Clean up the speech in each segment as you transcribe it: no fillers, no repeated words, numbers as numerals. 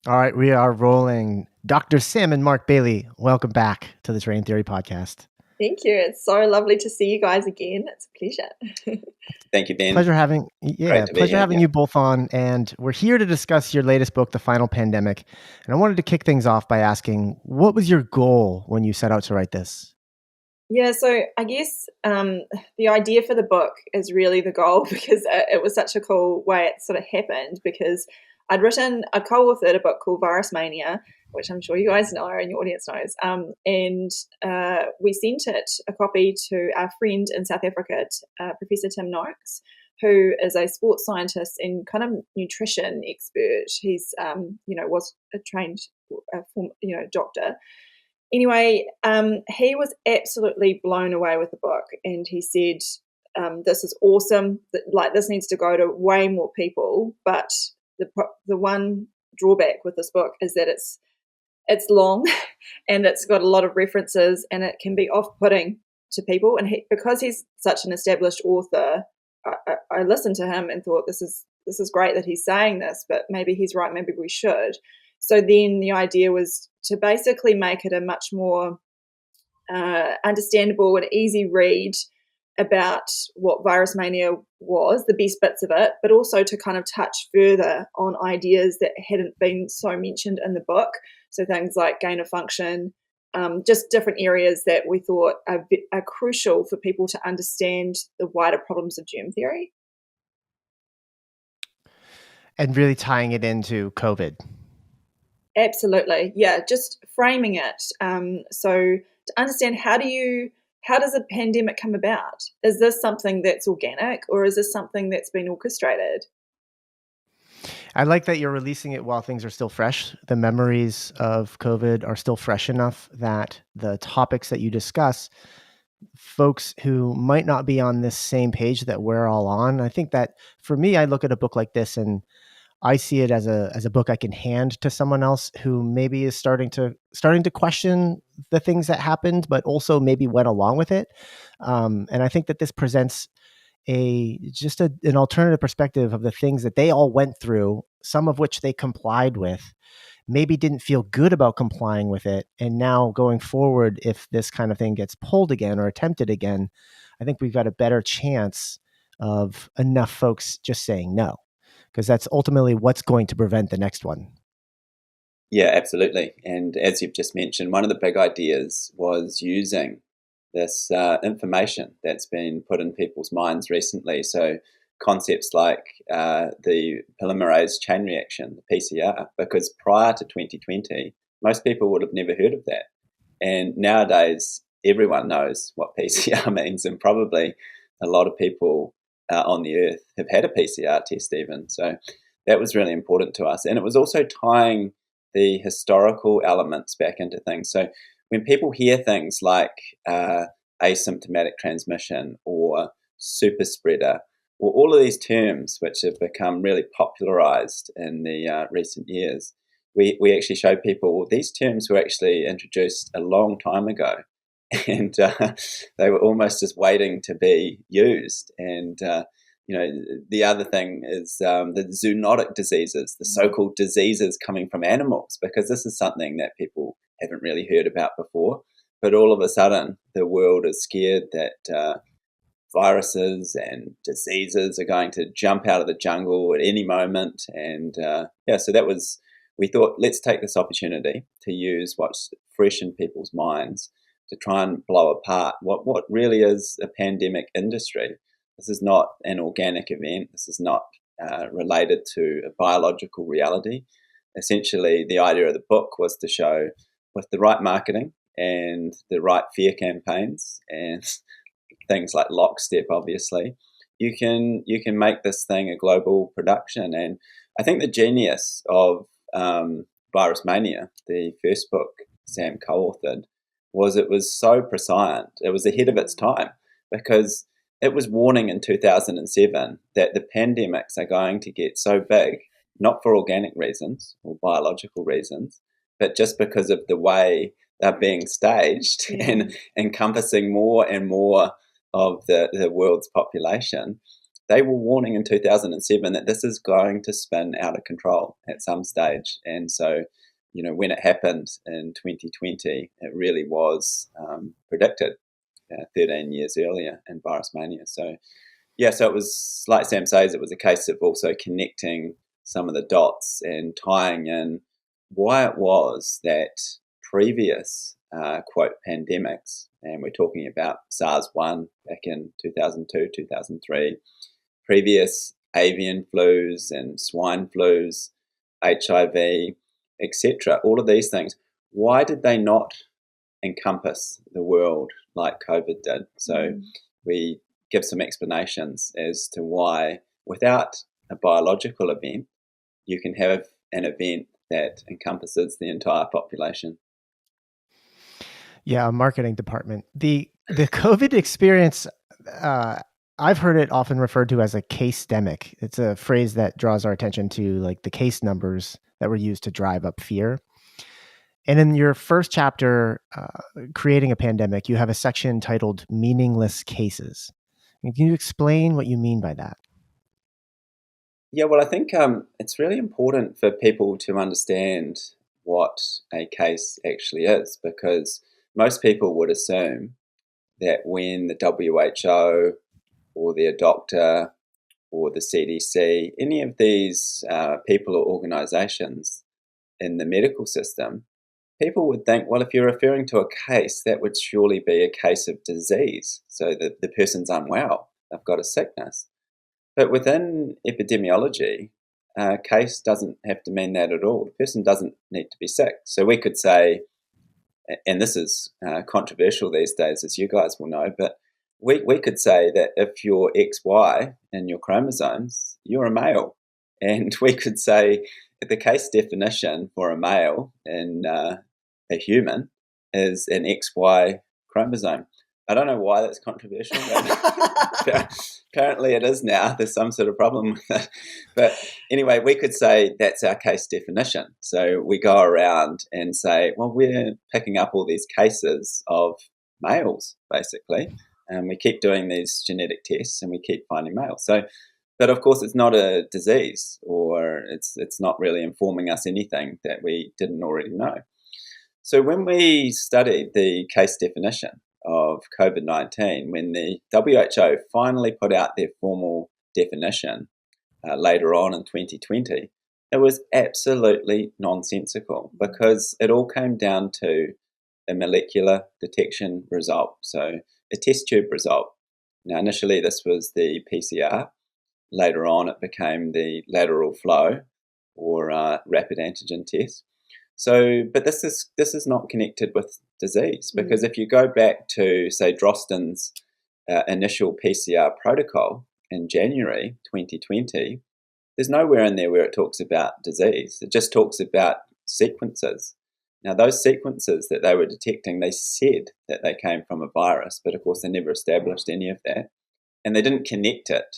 All right, we are rolling. Dr. Sam and Mark Bailey, welcome back to the Germ Theory podcast. Thank you. It's so lovely to see you guys again. It's a pleasure. Thank you, Ben. Pleasure having Great to be pleasure here. having Yeah. you both on, and we're here to discuss your latest book, The Final Pandemic. And I wanted to kick things off by asking, what was your goal when you set out to write this? Yeah, so I guess the idea for the book is really the goal because it was such a cool way it sort of happened because I'd co-authored a book called Virus Mania, which I'm sure you guys know and your audience knows. And we sent a copy to our friend in South Africa, Professor Tim Noakes, who is a sports scientist and kind of nutrition expert. He's, was a trained, doctor. Anyway, he was absolutely blown away with the book, and he said, "This is awesome. Like this needs to go to way more people." But the one drawback with this book is that it's long, and it's got a lot of references, and it can be off-putting to people. And because he's such an established author, I listened to him and thought, "This is great that he's saying this, but maybe he's right. Maybe we should." So then the idea was to basically make it a much more understandable and easy read about what virus mania was, the best bits of it, but also to kind of touch further on ideas that hadn't been so mentioned in the book. So things like gain of function, just different areas that we thought are crucial for people to understand the wider problems of germ theory. And really tying it into COVID. Absolutely. Yeah, just framing it. So to understand how does a pandemic come about? Is this something that's organic or is this something that's been orchestrated? I like that you're releasing it while things are still fresh. The memories of COVID are still fresh enough that the topics that you discuss, folks who might not be on this same page that we're all on. I think that for me, I look at a book like this and I see it as a book I can hand to someone else who maybe is starting to question the things that happened, but also maybe went along with it. And I think that this presents an alternative perspective of the things that they all went through, some of which they complied with, maybe didn't feel good about complying with it. And now going forward, if this kind of thing gets pulled again or attempted again, I think we've got a better chance of enough folks just saying no, because that's ultimately what's going to prevent the next one. Yeah, absolutely. And as you've just mentioned, one of the big ideas was using this information that's been put in people's minds recently. So concepts like the polymerase chain reaction, the PCR, because prior to 2020, most people would have never heard of that. And nowadays, everyone knows what PCR means, and probably a lot of people on the earth have had a PCR test even. So that was really important to us. And it was also tying the historical elements back into things. So when people hear things like asymptomatic transmission or superspreader, or all of these terms which have become really popularized in the recent years, we actually show people, well, these terms were actually introduced a long time ago. And they were almost just waiting to be used. And the other thing is the zoonotic diseases, the so-called diseases coming from animals, because this is something that people haven't really heard about before. But all of a sudden, the world is scared that viruses and diseases are going to jump out of the jungle at any moment. And so that was, we thought, let's take this opportunity to use what's fresh in people's minds to try and blow apart what really is a pandemic industry. This is not an organic event. This is not related to a biological reality. Essentially, the idea of the book was to show, with the right marketing and the right fear campaigns and things like lockstep, obviously, you can make this thing a global production. And I think the genius of Virus Mania, the first book Sam co-authored, was it was so prescient. It was ahead of its time because it was warning in 2007 that the pandemics are going to get so big, not for organic reasons or biological reasons, but just because of the way they're being staged and encompassing more and more of the world's population, they were warning in 2007 that this is going to spin out of control at some stage. And so, when it happened in 2020, it really was predicted 13 years earlier in virus mania. So, so it was, like Sam says, it was a case of also connecting some of the dots and tying in why it was that previous, quote, pandemics, and we're talking about SARS-1 back in 2002, 2003, previous avian flus and swine flus, HIV, etc., all of these things, why did they not encompass the world like COVID did? So we give some explanations as to why, without a biological event, you can have an event that encompasses the entire population. Yeah, marketing department. The COVID experience, I've heard it often referred to as a case-demic. It's a phrase that draws our attention to like the case numbers that were used to drive up fear. And in your first chapter, Creating a Pandemic, you have a section titled Meaningless Cases. Can you explain what you mean by that? Yeah, well, I think it's really important for people to understand what a case actually is, because most people would assume that when the WHO or their doctor or the CDC, any of these people or organizations in the medical system, people would think, well, if you're referring to a case, that would surely be a case of disease. So that the person's unwell, they've got a sickness. But within epidemiology, a case doesn't have to mean that at all. The person doesn't need to be sick. So we could say, and this is controversial these days, as you guys will know, but we could say that if you're XY in your chromosomes, you're a male. And we could say that the case definition for a male in a human is an XY chromosome. I don't know why that's controversial, but apparently it is now. There's some sort of problem with it. But anyway, we could say that's our case definition. So we go around and say, well, we're picking up all these cases of males, basically. And we keep doing these genetic tests and we keep finding males. So, but of course, it's not a disease, or it's not really informing us anything that we didn't already know. So when we studied the case definition of COVID-19, when the WHO finally put out their formal definition later on in 2020, it was absolutely nonsensical, because it all came down to a molecular detection result, so a test tube result. Now, initially this was the PCR. Later on it became the lateral flow, or rapid antigen test. So, but this is not connected with disease, because if you go back to, say, Drosten's initial PCR protocol in January 2020, there's nowhere in there where it talks about disease. It just talks about sequences. Now, those sequences that they were detecting, they said that they came from a virus, but of course they never established any of that. And they didn't connect it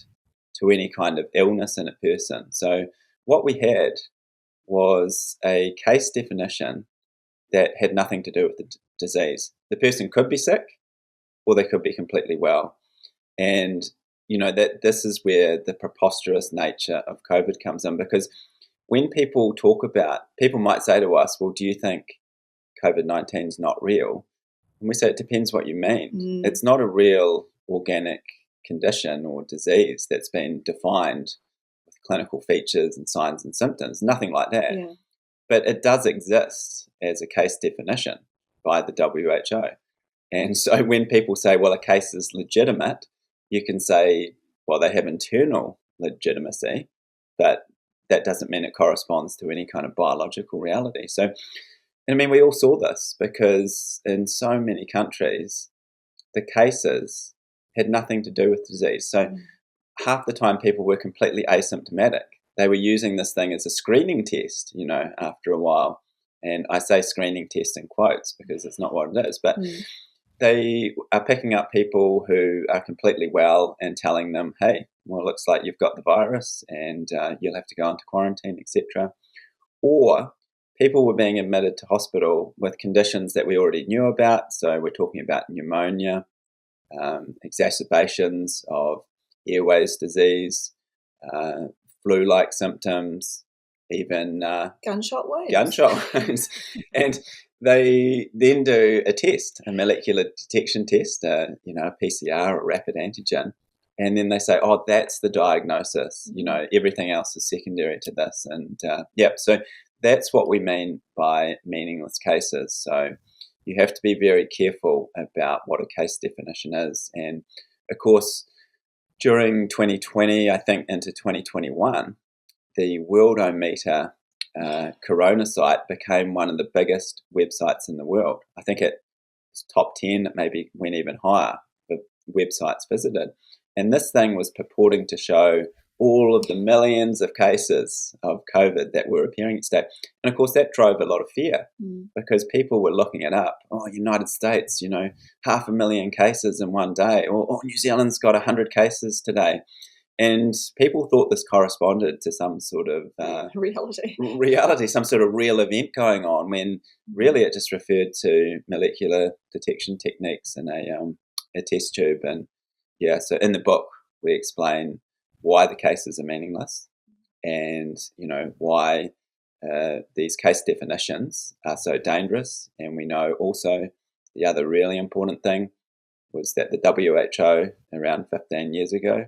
to any kind of illness in a person. So what we had was a case definition that had nothing to do with the disease. The person could be sick, or they could be completely well. And, that this is where the preposterous nature of COVID comes in, because when people might say to us, well, do you think COVID-19 is not real? And we say, it depends what you mean. It's not a real organic condition or disease that's been defined with clinical features and signs and symptoms, nothing like that. Yeah. But it does exist as a case definition by the WHO. And so when people say, well, a case is legitimate, you can say, well, they have internal legitimacy, but that doesn't mean it corresponds to any kind of biological reality. So, we all saw this, because in so many countries, the cases had nothing to do with disease. So half the time people were completely asymptomatic. They were using this thing as a screening test, after a while. And I say screening test in quotes because it's not what it is, but they are picking up people who are completely well and telling them, hey, well, it looks like you've got the virus and you'll have to go into quarantine, etc. Or people were being admitted to hospital with conditions that we already knew about. So we're talking about pneumonia, exacerbations of airways disease, flu-like symptoms, even gunshot wounds. And they then do a test, a molecular detection test, a PCR or rapid antigen. And then they say, oh, that's the diagnosis. Everything else is secondary to this. And so that's what we mean by meaningless cases. So you have to be very careful about what a case definition is. And of course, during 2020, I think into 2021, the Worldometer Corona site became one of the biggest websites in the world. I think it was top 10, maybe went even higher, the websites visited. And this thing was purporting to show all of the millions of cases of COVID that were appearing each day. And of course, that drove a lot of fear because people were looking it up. Oh, United States, 500,000 cases in one day. Or New Zealand's got 100 cases today. And people thought this corresponded to some sort of reality, some sort of real event going on, when really it just referred to molecular detection techniques in a test tube. And so in the book, we explain why the cases are meaningless and, why these case definitions are so dangerous. And we know also the other really important thing was that the WHO around 15 years ago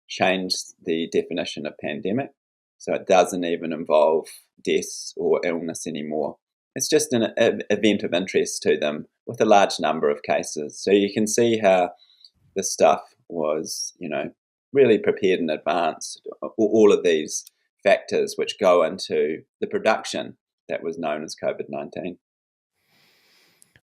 changed the definition of pandemic. So it doesn't even involve deaths or illness anymore. It's just an event of interest to them with a large number of cases. So you can see how this stuff was, really prepared in advance. All of these factors which go into the production that was known as COVID-19.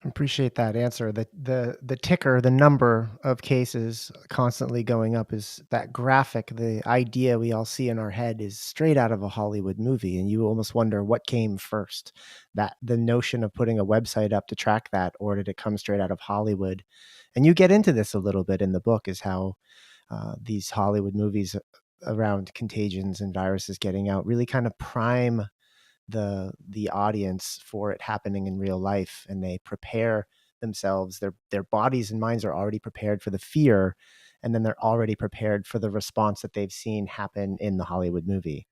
I appreciate that answer. The ticker, the number of cases constantly going up, is that graphic. The idea we all see in our head is straight out of a Hollywood movie, and you almost wonder what came first. That the notion of putting a website up to track that, or did it come straight out of Hollywood? And you get into this a little bit in the book, is how these Hollywood movies around contagions and viruses getting out really kind of prime the audience for it happening in real life, and they prepare themselves. Their bodies and minds are already prepared for the fear, and then they're already prepared for the response that they've seen happen in the Hollywood movie.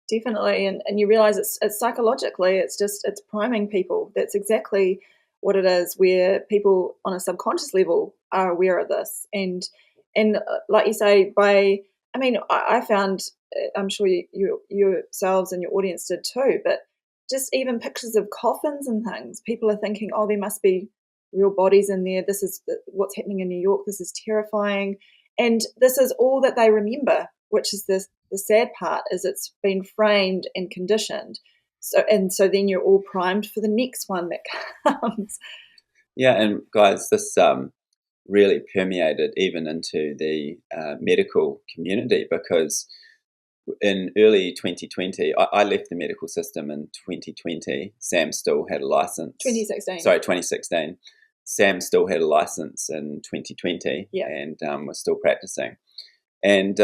Definitely. And you realize it's psychologically, it's priming people. That's exactly what it is, where people on a subconscious level are aware of this. And like you say, I found, I'm sure you yourselves and your audience did too, but just even pictures of coffins and things, people are thinking, oh, there must be real bodies in there. This is what's happening in New York. This is terrifying. And this is all that they remember, which is the sad part, is it's been framed and conditioned. So then you're all primed for the next one that comes. Yeah, and guys, this really permeated even into the medical community, because in early 2020, I left the medical system in 2020. Sam still had a license. 2016. Sam still had a license in 2020 and was still practicing. And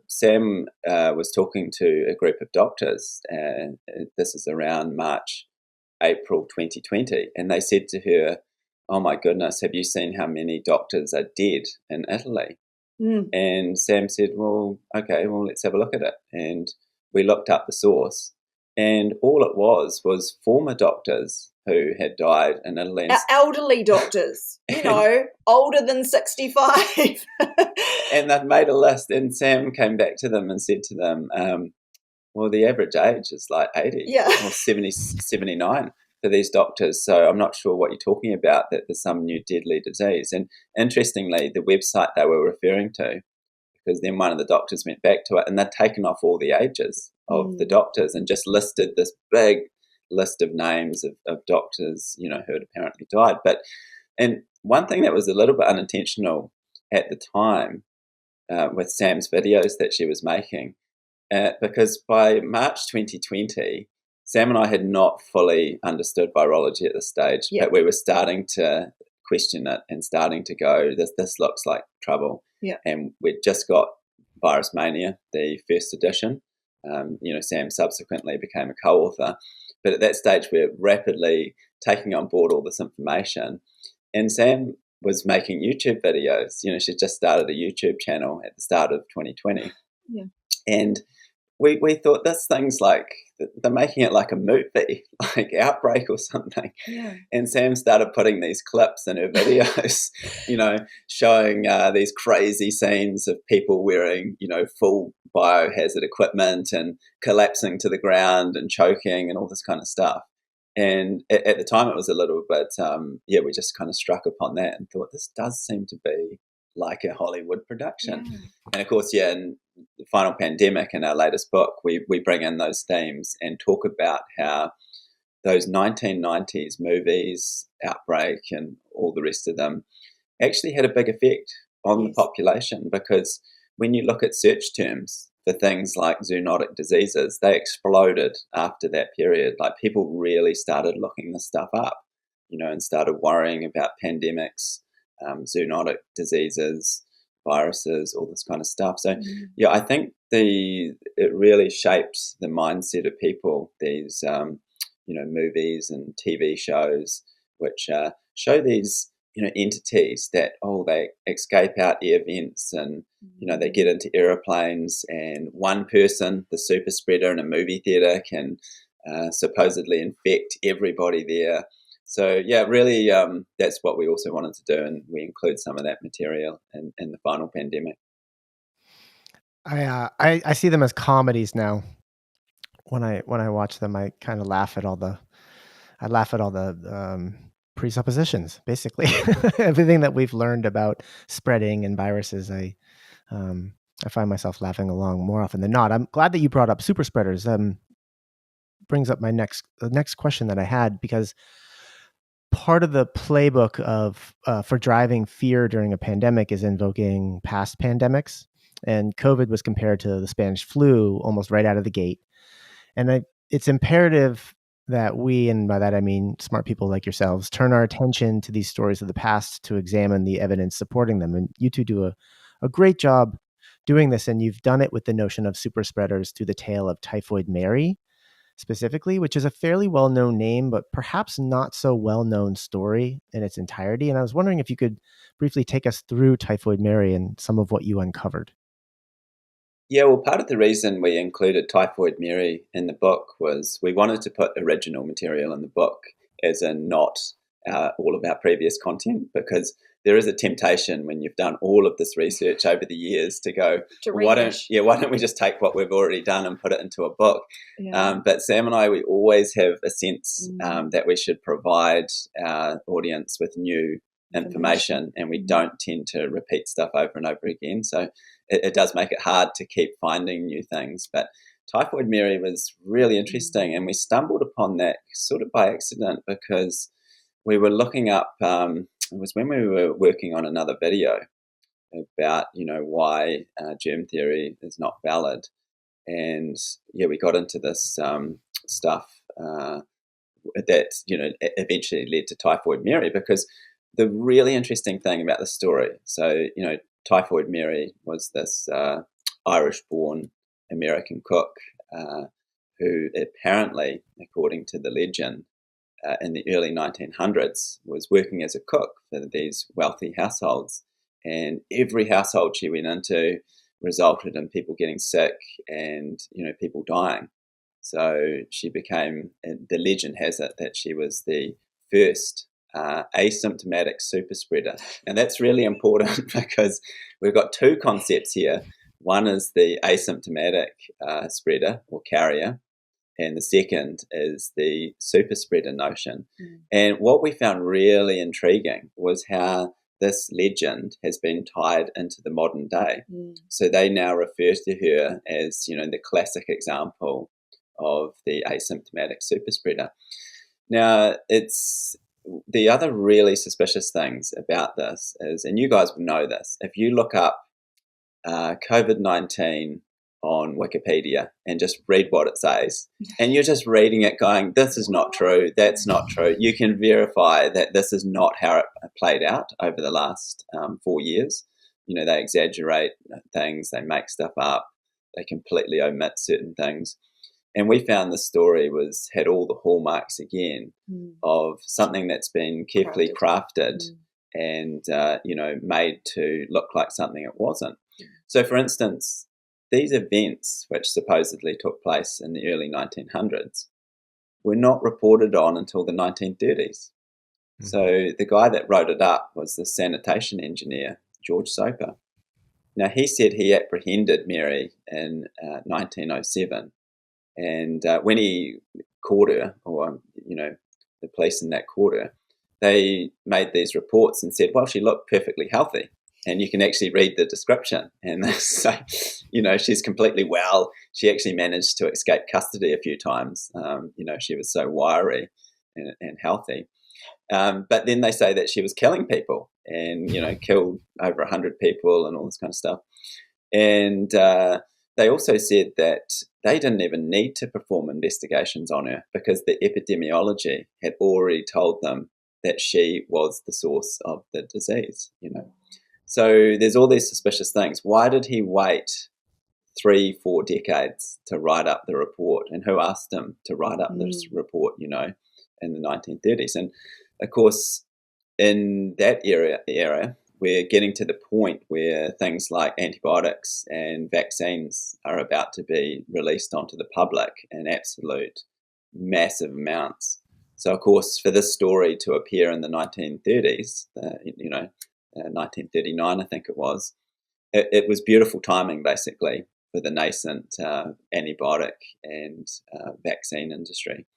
Sam was talking to a group of doctors. This is around March, April 2020. And they said to her, oh my goodness, have you seen how many doctors are dead in Italy? And Sam said, well, okay, let's have a look at it. And we looked up the source, and all it was former doctors who had died in Italy. Elderly doctors, older than 65. And they'd made a list, and Sam came back to them and said to them, well, the average age is like 80 or 70, 79 for these doctors. So I'm not sure what you're talking about, that there's some new deadly disease. And interestingly, the website they were referring to, because then one of the doctors went back to it, and they'd taken off all the ages of the doctors and just listed this big list of names of doctors, who had apparently died. And one thing that was a little bit unintentional at the time with Sam's videos that she was making, because by March 2020, Sam and I had not fully understood virology at this stage, but we were starting to question it and starting to go, this looks like trouble. And we'd just got Virus Mania, the first edition. Sam subsequently became a co-author. But at that stage, we're rapidly taking on board all this information. And Sam was making YouTube videos. She just started a YouTube channel at the start of 2020. Yeah. And we thought this thing's like, they're making it like a movie, like Outbreak or something. Yeah. And Sam started putting these clips in her videos, showing these crazy scenes of people wearing, full biohazard equipment and collapsing to the ground and choking and all this kind of stuff. And at the time it was a little bit, we just kind of struck upon that and thought, this does seem to be like a Hollywood production. Yeah. And of course, in the Final Pandemic, in our latest book, we bring in those themes and talk about how those 1990s movies, Outbreak and all the rest of them, actually had a big effect on the population, because when you look at search terms for things like zoonotic diseases, they exploded after that period. Like, people really started looking this stuff up, and started worrying about pandemics, zoonotic diseases, viruses, all this kind of stuff. So, I think it really shaped the mindset of people, these, movies and TV shows, which show these, entities that, they escape out air vents and, they get into aeroplanes, and one person, the super spreader in a movie theater, can supposedly infect everybody there. So, really, that's what we also wanted to do, and we include some of that material in the Final Pandemic. I see them as comedies now. When I watch them, I kind of laugh at all the presuppositions, basically. Everything that we've learned about spreading and viruses, I find myself laughing along more often than not. I'm glad that you brought up super spreaders. Brings up the next question that I had, because part of the playbook of for driving fear during a pandemic is invoking past pandemics, and COVID was compared to the Spanish flu almost right out of the gate. And it's imperative that we, and by that I mean smart people like yourselves, turn our attention to these stories of the past to examine the evidence supporting them. And you two do a great job doing this, and you've done it with the notion of super spreaders through the tale of Typhoid Mary, specifically, which is a fairly well-known name, but perhaps not so well-known story in its entirety. And I was wondering if you could briefly take us through Typhoid Mary and some of what you uncovered. Yeah, well, part of the reason we included Typhoid Mary in the book was we wanted to put original material in the book, as in not all of our previous content, because there is a temptation when you've done all of this research over the years to go, why don't we just take what we've already done and put it into a book? Yeah. But Sam and I, we always have a sense that we should provide our audience with new information, and we don't tend to repeat stuff over and over again. So it does make it hard to keep finding new things. But Typhoid Mary was really interesting, and we stumbled upon that sort of by accident, because we were looking up, it was when we were working on another video about, why germ theory is not valid. And we got into this stuff that, eventually led to Typhoid Mary, because the really interesting thing about the story, so, Typhoid Mary was this Irish-born American cook who apparently, according to the legend, in the early 1900s, was working as a cook for these wealthy households. And every household she went into resulted in people getting sick and, people dying. So she became, the legend has it that she was the first asymptomatic super spreader. And that's really important, because we've got two concepts here. One is the asymptomatic spreader or carrier, and the second is the super spreader notion. And what we found really intriguing was how this legend has been tied into the modern day. So they now refer to her as, the classic example of the asymptomatic super spreader. Now, it's the other really suspicious things about this is, and you guys will know this, if you look up COVID-19 on Wikipedia and just read what it says, and you're just reading it going, this is not true, that's not true, you can verify that this is not how it played out over the last 4 years. They exaggerate things, they make stuff up, they completely omit certain things. And we found the story had all the hallmarks again of something that's been carefully crafted and made to look like something it wasn't. So, for instance, these events, which supposedly took place in the early 1900s, were not reported on until the 1930s. Mm-hmm. So the guy that wrote it up was the sanitation engineer, George Soper. Now, he said he apprehended Mary in 1907, and when he caught her, or, the police in that caught her, they made these reports and said, well, she looked perfectly healthy. And you can actually read the description. And they say, she's completely well. She actually managed to escape custody a few times. She was so wiry and healthy. But then they say that she was killing people and, killed over 100 people and all this kind of stuff. And they also said that they didn't even need to perform investigations on her because the epidemiology had already told them that she was the source of the disease, So there's all these suspicious things. Why did he wait 3-4 decades to write up the report? And who asked him to write up this report, in the 1930s? And, of course, in that era, we're getting to the point where things like antibiotics and vaccines are about to be released onto the public in absolute massive amounts. So, of course, for this story to appear in the 1930s, 1939, I think it was, it was beautiful timing, basically, for the nascent antibiotic and vaccine industry.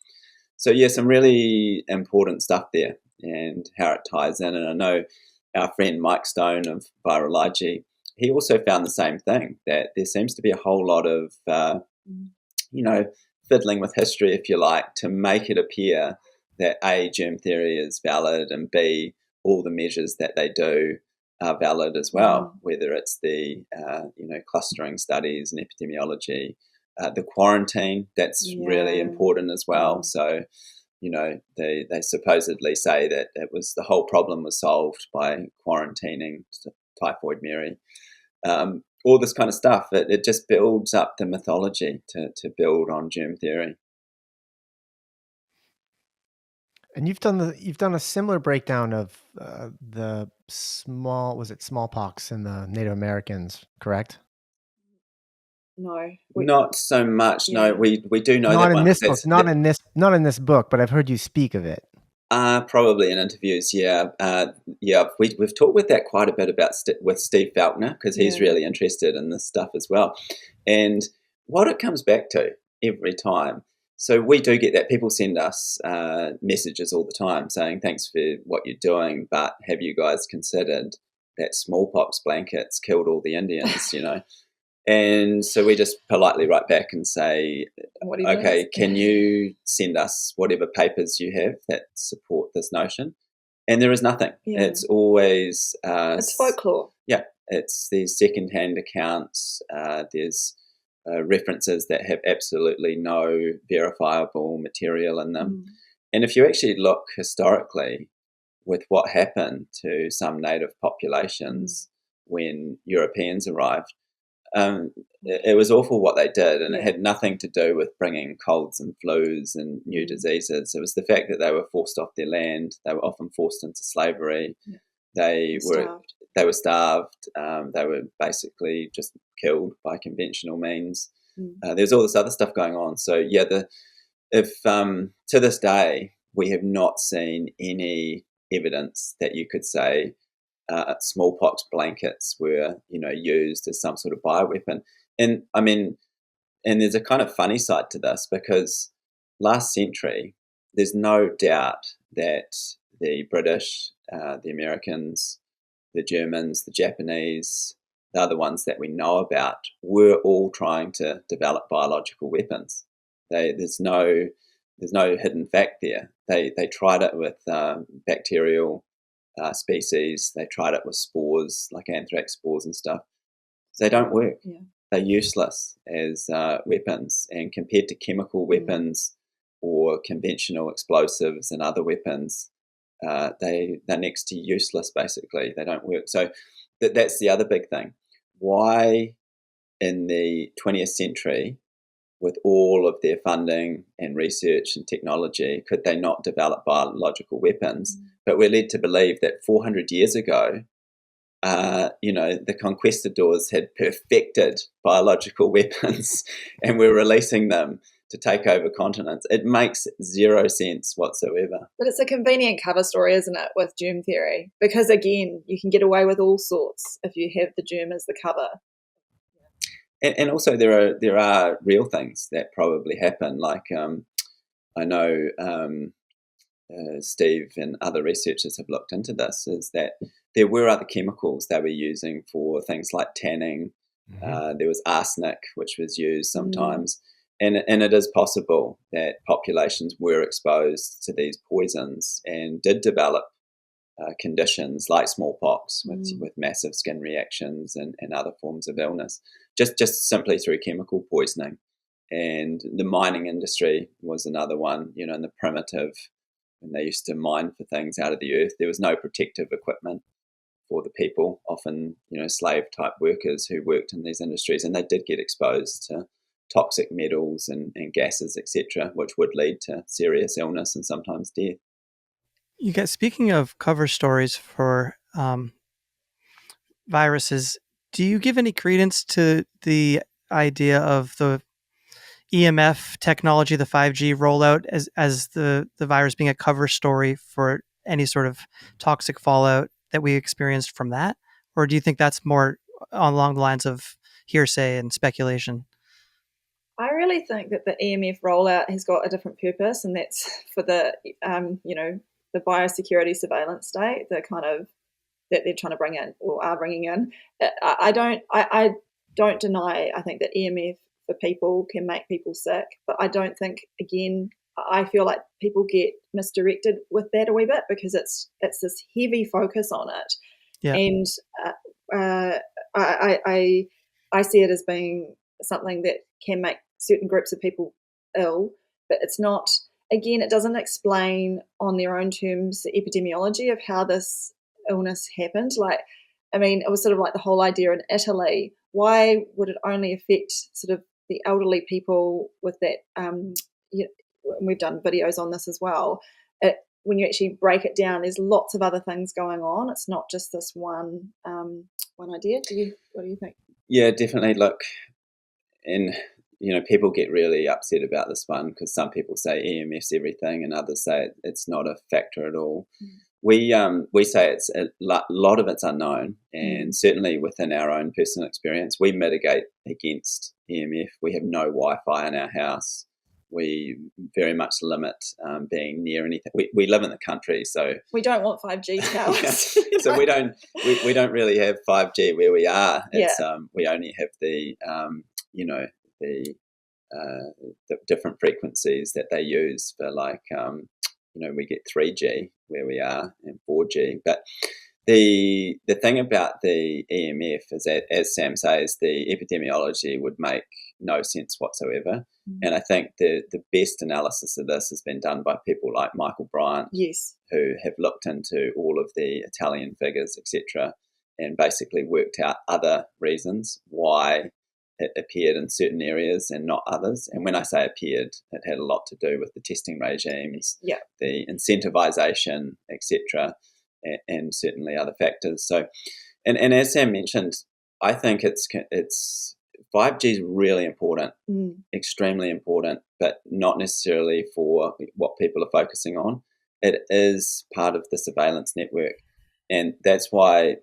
So, yeah, some really important stuff there and how it ties in. And I know our friend Mike Stone of Virology, he also found the same thing, that there seems to be a whole lot of, fiddling with history, if you like, to make it appear that A, germ theory is valid, and B, all the measures that they do are valid as well, whether it's the, clustering studies and epidemiology, the quarantine, that's really important as well. So, they supposedly say that it was the whole problem was solved by quarantining Typhoid Mary. All this kind of stuff, it just builds up the mythology to build on germ theory. And you've done a similar breakdown of the smallpox in the Native Americans, correct? No, not so much. Yeah. No, we do know not that in one. This book, not in this book, but I've heard you speak of it. Probably in interviews. Yeah, we've talked with that quite a bit about with Steve Falconer, because he's really interested in this stuff as well. And what it comes back to every time. So we do get that. People send us messages all the time saying, thanks for what you're doing, but have you guys considered that smallpox blankets killed all the Indians, And so we just politely write back and say, okay, can you send us whatever papers you have that support this notion? And there is nothing. Yeah. It's always... it's folklore. Yeah, it's these second-hand accounts. There's references that have absolutely no verifiable material in them. And if you actually look historically with what happened to some native populations when Europeans arrived, it was awful what they did, and it had nothing to do with bringing colds and flus and new diseases. It was the fact that they were forced off their land. They were often forced into slavery. Yeah. They were starved. They were basically just killed by conventional means. There's all this other stuff going on. So if to this day we have not seen any evidence that you could say smallpox blankets were, used as some sort of bioweapon. And I mean, and there's a kind of funny side to this, because last century, there's no doubt that the British, the Americans, the Germans, the Japanese, the other ones that we know about, were all trying to develop biological weapons. There's no hidden fact there. They tried it with bacterial species. They tried it with spores, like anthrax spores and stuff. They don't work. Yeah. They're useless as weapons, and compared to chemical weapons or conventional explosives and other weapons, they're next to useless, basically. They don't work. So that's the other big thing. Why in the 20th century, with all of their funding and research and technology, could they not develop biological weapons but we're led to believe that 400 years ago, the conquistadors had perfected biological weapons and were releasing them to take over continents. It makes zero sense whatsoever. But it's a convenient cover story, isn't it, with germ theory? Because, again, you can get away with all sorts if you have the germ as the cover. And also there are real things that probably happen. Like I know Steve and other researchers have looked into this, is that there were other chemicals they were using for things like tanning. There was arsenic, which was used sometimes. And it is possible that populations were exposed to these poisons and did develop conditions like smallpox with massive skin reactions and other forms of illness, just simply through chemical poisoning. And the mining industry was another one, in the primitive, when they used to mine for things out of the earth, there was no protective equipment for the people, often, slave-type workers who worked in these industries, and they did get exposed to toxic metals and gases, etc., which would lead to serious illness and sometimes death. Speaking of cover stories for viruses, do you give any credence to the idea of the EMF technology, the 5G rollout, as the virus being a cover story for any sort of toxic fallout that we experienced from that? Or do you think that's more along the lines of hearsay and speculation? I really think that the EMF rollout has got a different purpose, and that's for the, the biosecurity surveillance state, the kind of that they're trying to bring in or are bringing in. I don't deny. I think that EMF for people can make people sick, but I don't think. Again, I feel like people get misdirected with that a wee bit because it's this heavy focus on it, and I see it as being something that can make certain groups of people ill, but it's not. Again, it doesn't explain on their own terms the epidemiology of how this illness happened. It was sort of like the whole idea in Italy. Why would it only affect sort of the elderly people with that? We've done videos on this as well. When you actually break it down, there's lots of other things going on. It's not just this one idea. What do you think? Yeah, definitely. Look, and people get really upset about this one because some people say EMF's everything and others say it's not a factor at all. We say it's a lot of it's unknown, and certainly within our own personal experience, we mitigate against EMF. We have no Wi-Fi in our house. We very much limit being near anything. We live in the country, so we don't want 5G towers. So we don't really have 5G where we are. It's we only have the the different frequencies that they use for we get 3G where we are and 4G. But the thing about the EMF is that, as Sam says, the epidemiology would make no sense whatsoever. And I think the best analysis of this has been done by people like Michael Bryant, who have looked into all of the Italian figures, etc., and basically worked out other reasons why it appeared in certain areas and not others. And when I say appeared, it had a lot to do with the testing regimes, the incentivization, etc., and certainly other factors. So, and as Sam mentioned, I think it's 5G is really important, extremely important, but not necessarily for what people are focusing on. It is part of the surveillance network, and that's why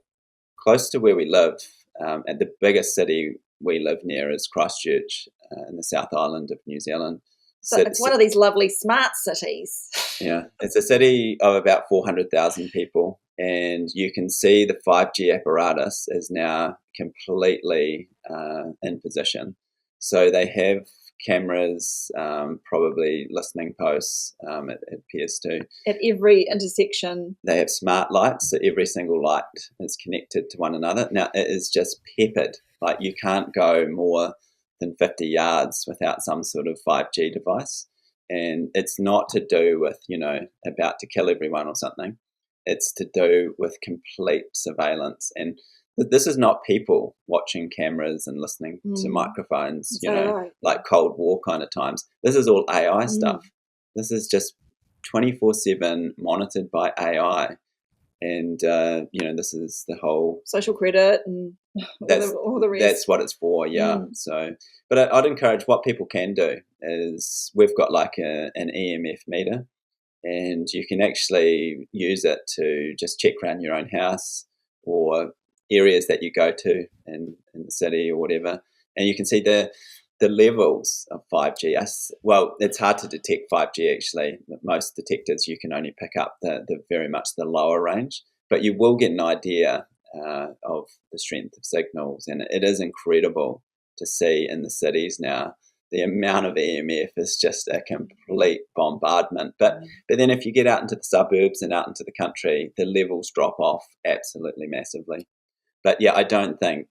close to where we live, at the biggest city we live near is Christchurch in the South Island of New Zealand. So it's one of these lovely smart cities. Yeah, it's a city of about 400,000 people, and you can see the 5G apparatus is now completely in position. So they have cameras, probably listening posts, it appears to. At every intersection. They have smart lights, so every single light is connected to one another. Now, it is just peppered. Like, you can't go more than 50 yards without some sort of 5G device. And it's not to do with, about to kill everyone or something. It's to do with complete surveillance. And this is not people watching cameras and listening to microphones, like Cold War kind of times. This is all AI stuff. This is just 24/7 monitored by AI. And, this is the whole... social credit and all the rest. That's what it's for, yeah. So, but I'd encourage, what people can do is, we've got like an EMF meter, and you can actually use it to just check around your own house or areas that you go to in the city or whatever, and you can see the levels of 5G. Well, it's hard to detect 5G actually. Most detectors, you can only pick up the very much the lower range, but you will get an idea of the strength of signals, and it is incredible to see in the cities now. The amount of EMF is just a complete bombardment. But then if you get out into the suburbs and out into the country, the levels drop off absolutely massively. But yeah, I don't think,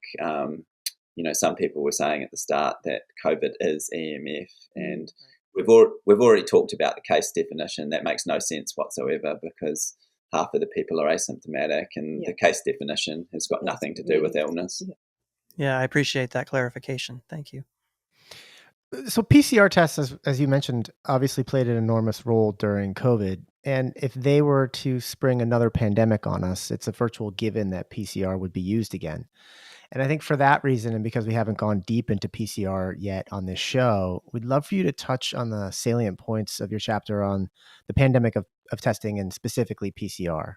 some people were saying at the start that COVID is EMF, and we've already talked about the case definition. That makes no sense whatsoever, because half of the people are asymptomatic, and the case definition has got nothing to do with illness. Yeah, I appreciate that clarification. Thank you. So PCR tests, as you mentioned, obviously played an enormous role during COVID. And if they were to spring another pandemic on us, it's a virtual given that PCR would be used again. And I think for that reason, and because we haven't gone deep into PCR yet on this show, we'd love for you to touch on the salient points of your chapter on the pandemic of testing, and specifically PCR.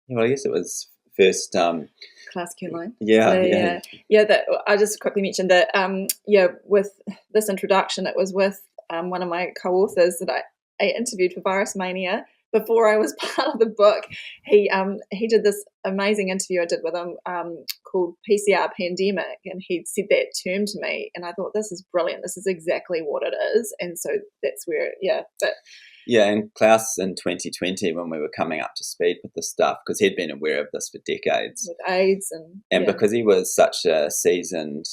Well, I guess it was first... class line. Yeah. That I just quickly mentioned that. With this introduction, it was with one of my co-authors that I interviewed for Virus Mania before I was part of the book. He did this amazing interview I did with him called PCR Pandemic, and he said that term to me, and I thought, this is brilliant. This is exactly what it is, and so that's where and Klaus in 2020, when we were coming up to speed with this stuff, because he'd been aware of this for decades. With AIDS and because he was such a seasoned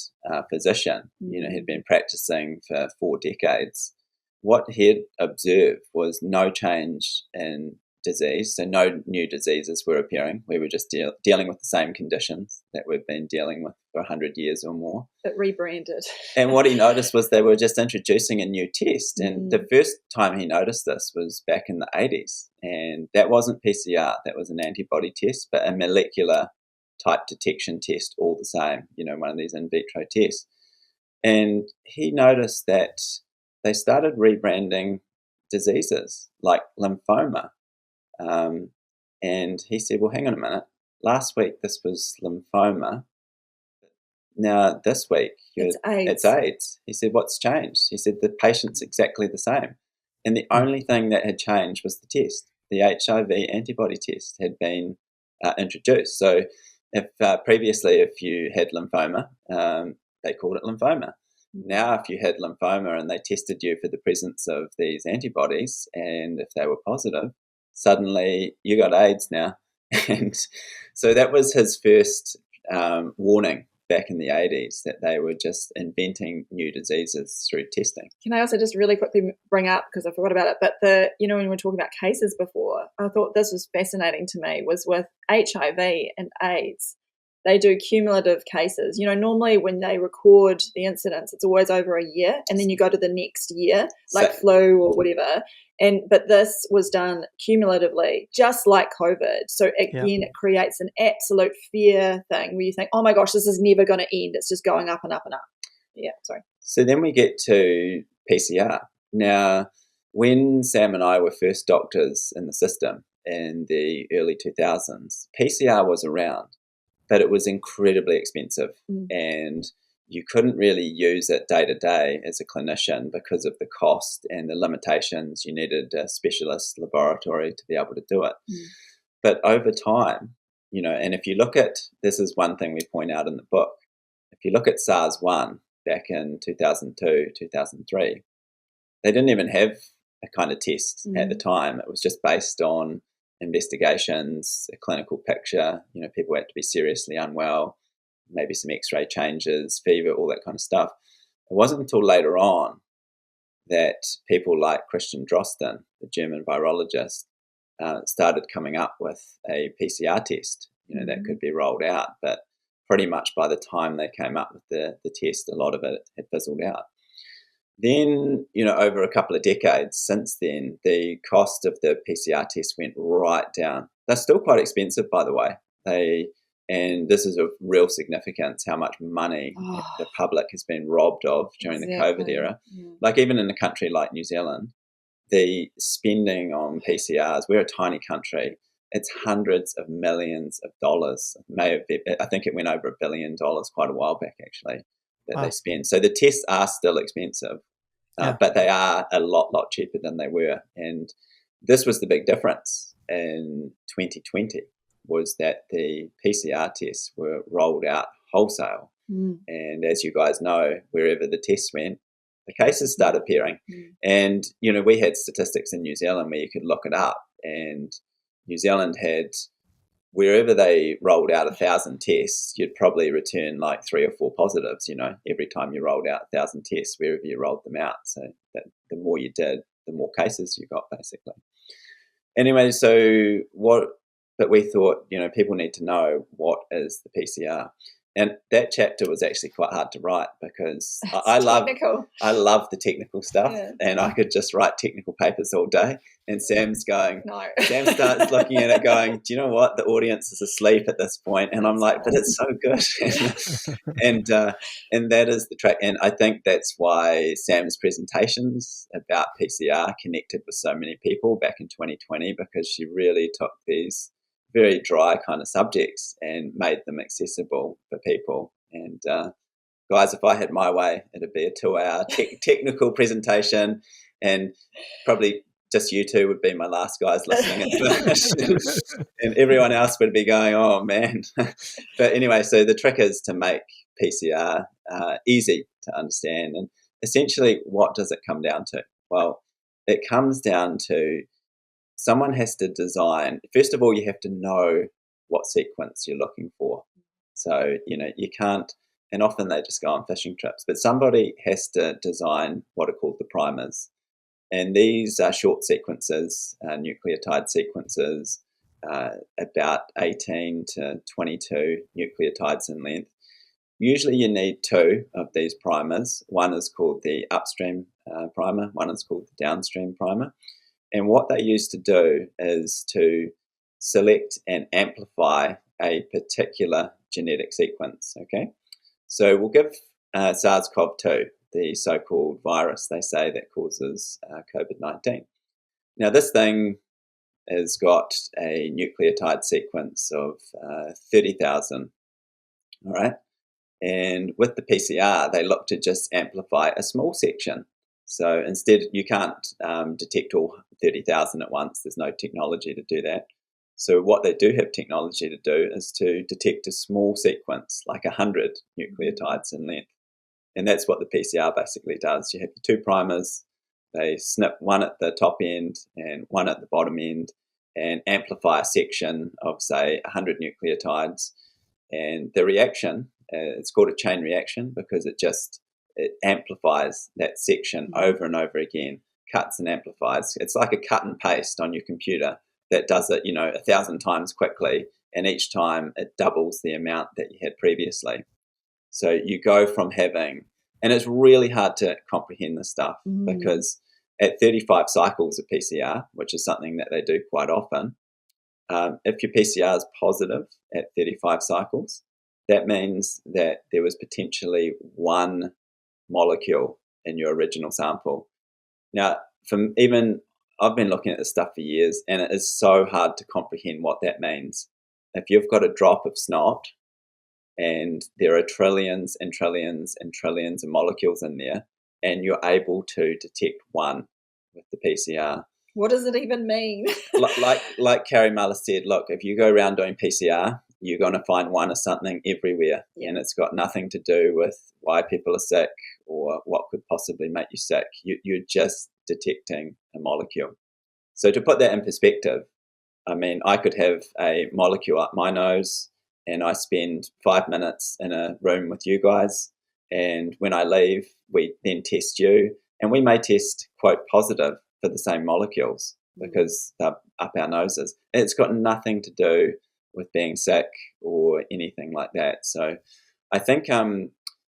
physician, he'd been practicing for 4 decades. What he'd observed was no change in disease, so no new diseases were appearing. We were just dealing with the same conditions that we've been dealing with for 100 years or more. But rebranded. And what he noticed was they were just introducing a new test. And the first time he noticed this was back in the 80s. And that wasn't PCR, that was an antibody test, but a molecular type detection test all the same, one of these in vitro tests. And he noticed that they started rebranding diseases like lymphoma. And he said, well, hang on a minute. Last week, this was lymphoma. Now, this week, it's AIDS. He said, what's changed? He said, the patient's exactly the same. And the only thing that had changed was the test. The HIV antibody test had been introduced. So if previously, if you had lymphoma, they called it lymphoma. Now, if you had lymphoma and they tested you for the presence of these antibodies, and if they were positive, suddenly you got AIDS now. And so that was his first warning back in the 80s, that they were just inventing new diseases through testing. Can I also just really quickly bring up, because I forgot about it, but when we were talking about cases before, I thought this was fascinating to me, was with HIV and AIDS. They do cumulative cases. Normally when they record the incidents, it's always over a year, and then you go to the next year, like flu or whatever. But this was done cumulatively, just like COVID. So again, it creates an absolute fear thing where you think, oh my gosh, this is never going to end. It's just going up and up and up. Yeah, sorry. So then we get to PCR. Now, when Sam and I were first doctors in the system in the early 2000s, PCR was around, but it was incredibly expensive, and you couldn't really use it day to day as a clinician because of the cost and the limitations. You needed a specialist laboratory to be able to do it. But over time, and if you look at, this is one thing we point out in the book, if you look at SARS-1 back in 2002, 2003, they didn't even have a kind of test at the time. It was just based on investigations, a clinical picture. People had to be seriously unwell, maybe some x-ray changes, fever, all that kind of stuff. It wasn't until later on that people like Christian Drosten, the German virologist, started coming up with a PCR test, that could be rolled out. But pretty much by the time they came up with the test, a lot of it had fizzled out. Then, over a couple of decades since then, the cost of the PCR test went right down. They're still quite expensive, by the way. And this is of real significance, how much money the public has been robbed of during the COVID era. Yeah. Like even in a country like New Zealand, the spending on PCRs, we're a tiny country, it's hundreds of millions of dollars. I think it went over $1 billion quite a while back, actually, that they spend. So the tests are still expensive, but they are a lot cheaper than they were. And this was the big difference in 2020, was that the PCR tests were rolled out wholesale. And as you guys know, wherever the tests went, the cases started appearing. And, we had statistics in New Zealand where you could look it up, and New Zealand had, wherever they rolled out 1,000 tests, you'd probably return like 3 or 4 positives, every time you rolled out 1,000 tests, wherever you rolled them out. So that the more you did, the more cases you got, basically. Anyway, but we thought, people need to know what is the PCR. And that chapter was actually quite hard to write because I love the technical stuff, and I could just write technical papers all day. And Sam's going, no. Sam starts looking at it going, do you know what? The audience is asleep at this point. And I'm like, but it's so good. and that is the track. And I think that's why Sam's presentations about PCR connected with so many people back in 2020, because she really took these very dry kind of subjects and made them accessible for people. And guys, if I had my way, it'd be a 2-hour technical presentation, and probably just you two would be my last guys listening at first. And everyone else would be going, oh man. But anyway, so the trick is to make PCR easy to understand. And essentially, what does it come down to? Well, it comes down to someone has to design. First of all, you have to know what sequence you're looking for. So, you can't, and often they just go on fishing trips, but somebody has to design what are called the primers. And these are short sequences, nucleotide sequences, about 18 to 22 nucleotides in length. Usually you need 2 of these primers. One is called the upstream primer, one is called the downstream primer. And what they used to do is to select and amplify a particular genetic sequence, okay? So we'll give SARS-CoV-2, the so-called virus, they say, that causes COVID-19. Now, this thing has got a nucleotide sequence of 30,000, all right? And with the PCR, they look to just amplify a small section. So instead, you can't detect all 30,000 at once. There's no technology to do that. So what they do have technology to do is to detect a small sequence, like 100 nucleotides in length. And that's what the PCR basically does. You have the 2 primers. They snip one at the top end and one at the bottom end and amplify a section of, say, 100 nucleotides. And the reaction, it's called a chain reaction because it amplifies that section over and over again, cuts and amplifies. It's like a cut and paste on your computer that does it, 1,000 times quickly, and each time it doubles the amount that you had previously. So you go from having, and it's really hard to comprehend this stuff because at 35 cycles of PCR, which is something that they do quite often, if your PCR is positive at 35 cycles, that means that there was potentially 1 molecule in your original sample. Now, I've been looking at this stuff for years, and it is so hard to comprehend what that means. If you've got a drop of snot and there are trillions and trillions and trillions of molecules in there, and you're able to detect 1 with the PCR. What does it even mean? like Carrie Muller said, look, if you go around doing PCR, you're going to find 1 of something everywhere, and it's got nothing to do with why people are sick or what could possibly make you sick. You're just detecting a molecule. So to put that in perspective, I mean, I could have a molecule up my nose and I spend 5 minutes in a room with you guys, and when I leave, we then test you, and we may test, quote, positive for the same molecules because they're up our noses. It's got nothing to do with being sick or anything like that. So I think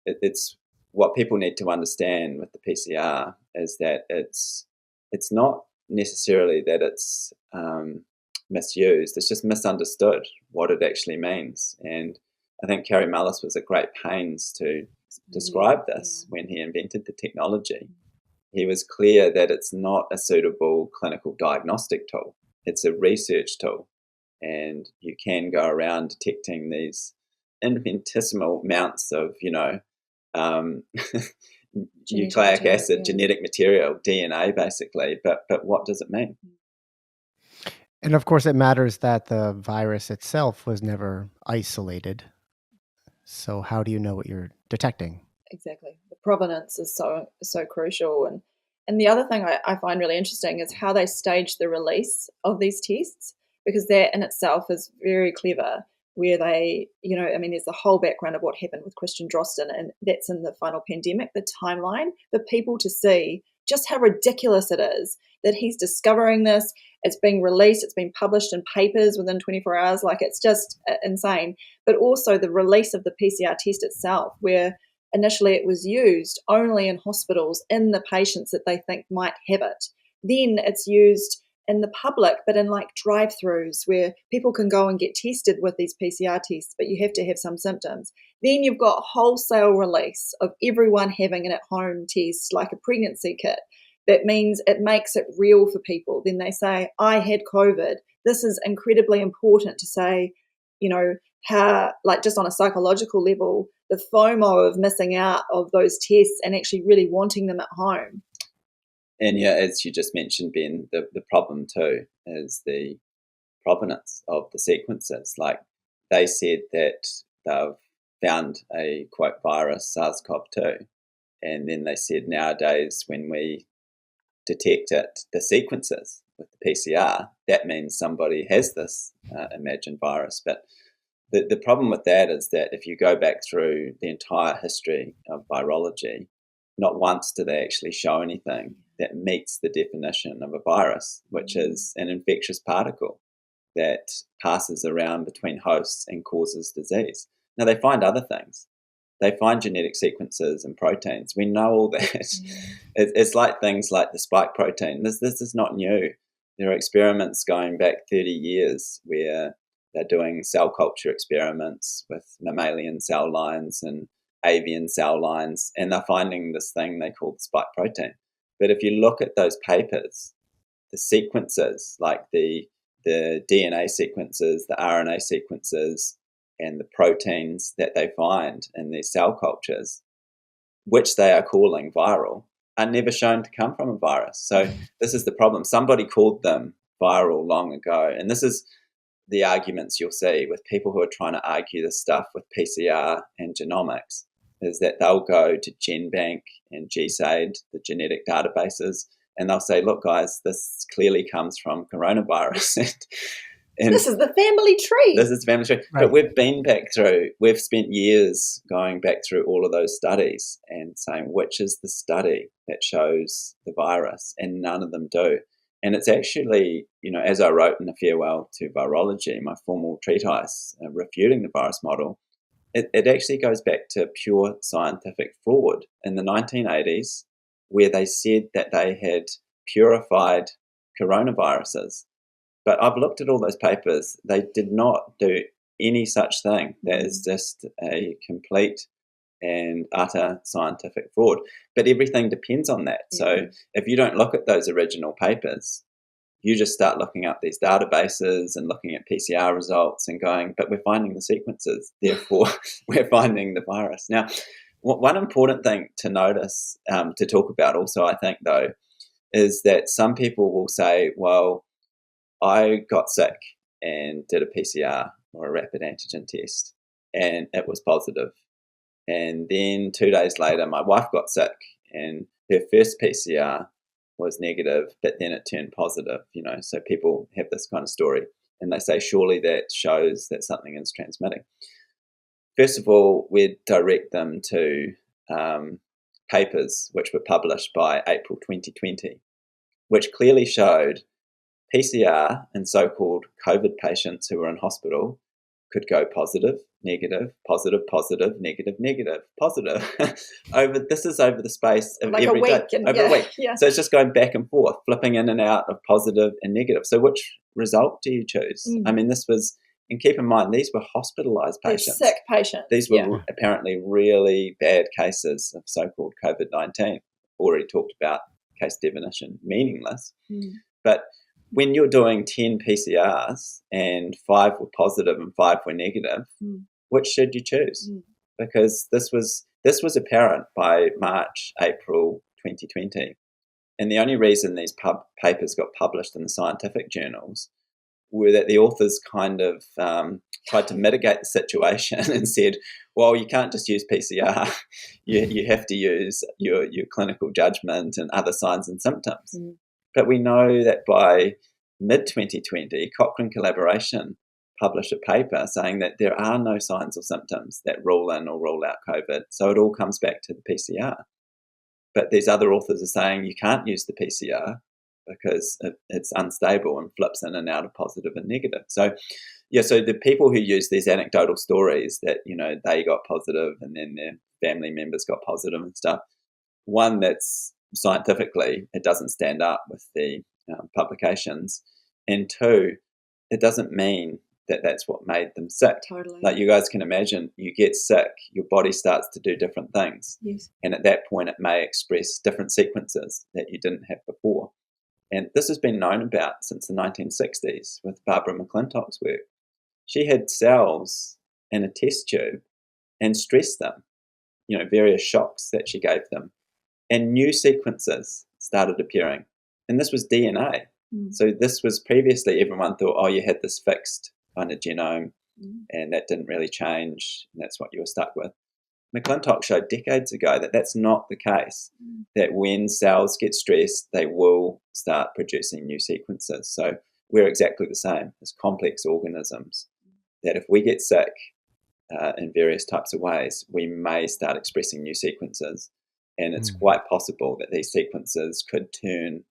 it's what people need to understand with the PCR is that it's not necessarily that it's misused. It's just misunderstood what it actually means. And I think Kerry Mullis was at great pains to describe this when he invented the technology. He was clear that it's not a suitable clinical diagnostic tool. It's a research tool. And you can go around detecting these infinitesimal amounts of, nucleic acid, genetic material, DNA, basically. But what does it mean? And of course, it matters that the virus itself was never isolated. So how do you know what you're detecting? Exactly. The provenance is so crucial. And the other thing I find really interesting is how they stage the release of these tests, because that in itself is very clever, where they, there's the whole background of what happened with Christian Drosten, and that's in the final pandemic, the timeline, for people to see just how ridiculous it is that he's discovering this. It's being released, it's been published in papers within 24 hours. Like, it's just insane. But also the release of the PCR test itself, where initially it was used only in hospitals in the patients that they think might have it. Then it's used in the public, but in like drive-throughs where people can go and get tested with these PCR tests, but you have to have some symptoms. Then you've got wholesale release of everyone having an at-home test, like a pregnancy kit. That means it makes it real for people. Then they say, I had COVID. This is incredibly important to say, how, like, just on a psychological level, the FOMO of missing out of those tests and actually really wanting them at home. And yeah, as you just mentioned, Ben, the problem too is the provenance of the sequences. Like, they said that they've found a, quote, virus, SARS-CoV-2. And then they said nowadays when we detect it, the sequences with the PCR, that means somebody has this imagined virus. But the problem with that is that if you go back through the entire history of virology, not once do they actually show anything that meets the definition of a virus, which is an infectious particle that passes around between hosts and causes disease. Now, they find other things. They find genetic sequences and proteins. We know all that. It's like things like the spike protein. This is not new. There are experiments going back 30 years where they're doing cell culture experiments with mammalian cell lines and avian cell lines, and they're finding this thing they call the spike protein. But if you look at those papers, the sequences, like the DNA sequences, the RNA sequences, and the proteins that they find in these cell cultures, which they are calling viral, are never shown to come from a virus. So this is the problem. Somebody called them viral long ago. And this is the arguments you'll see with people who are trying to argue this stuff with PCR and genomics, is that they'll go to GenBank and GSAID, the genetic databases, and they'll say, look, guys, this clearly comes from coronavirus. And this is the family tree. This is the family tree. Right. But we've spent years going back through all of those studies and saying, which is the study that shows the virus? And none of them do. And it's actually, as I wrote in A Farewell to Virology, my formal treatise refuting the virus model, it actually goes back to pure scientific fraud in the 1980s, where they said that they had purified coronaviruses. But I've looked at all those papers. They did not do any such thing. That is just a complete and utter scientific fraud. But everything depends on that. Yeah. So if you don't look at those original papers, you just start looking up these databases and looking at PCR results and going, but we're finding the sequences, therefore we're finding the virus. Now, one important thing to notice, to talk about also, I think, though, is that some people will say, well, I got sick and did a PCR or a rapid antigen test and it was positive. And then 2 days later, my wife got sick and her first PCR was negative, but then it turned positive, so people have this kind of story and they say, surely that shows that something is transmitting. First of all, we'd direct them to papers which were published by April 2020, which clearly showed PCR in so-called COVID patients who were in hospital could go positive, negative, positive, positive, negative, negative, positive. This is over the space of like every a week day, and, over a week. Yeah. So it's just going back and forth, flipping in and out of positive and negative. So which result do you choose? I mean, this was, and keep in mind, these were hospitalized patients. They're sick patients. These were apparently really bad cases of so-called COVID-19. Already talked about case definition, meaningless. But when you're doing 10 PCRs and 5 were positive and 5 were negative, which should you choose? Because this was apparent by March, April 2020. And the only reason these papers got published in the scientific journals were that the authors kind of tried to mitigate the situation and said, well, you can't just use PCR. You have to use your clinical judgment and other signs and symptoms. But we know that by mid-2020, Cochrane Collaboration published a paper saying that there are no signs or symptoms that rule in or rule out COVID. So it all comes back to the PCR. But these other authors are saying you can't use the PCR because it's unstable and flips in and out of positive and negative. So, so the people who use these anecdotal stories that, they got positive and then their family members got positive and stuff, one, that's scientifically, it doesn't stand up with the publications. And two, it doesn't mean that that's what made them sick. Totally. Like you guys can imagine, you get sick, your body starts to do different things. Yes. And at that point, it may express different sequences that you didn't have before. And this has been known about since the 1960s with Barbara McClintock's work. She had cells in a test tube and stressed them, various shocks that she gave them. And new sequences started appearing. And this was DNA. So this was previously, everyone thought, you had this fixed kind of genome and that didn't really change. And that's what you were stuck with. McClintock showed decades ago that that's not the case, that when cells get stressed, they will start producing new sequences. So we're exactly the same as complex organisms, that if we get sick in various types of ways, we may start expressing new sequences. And it's quite possible that these sequences could turn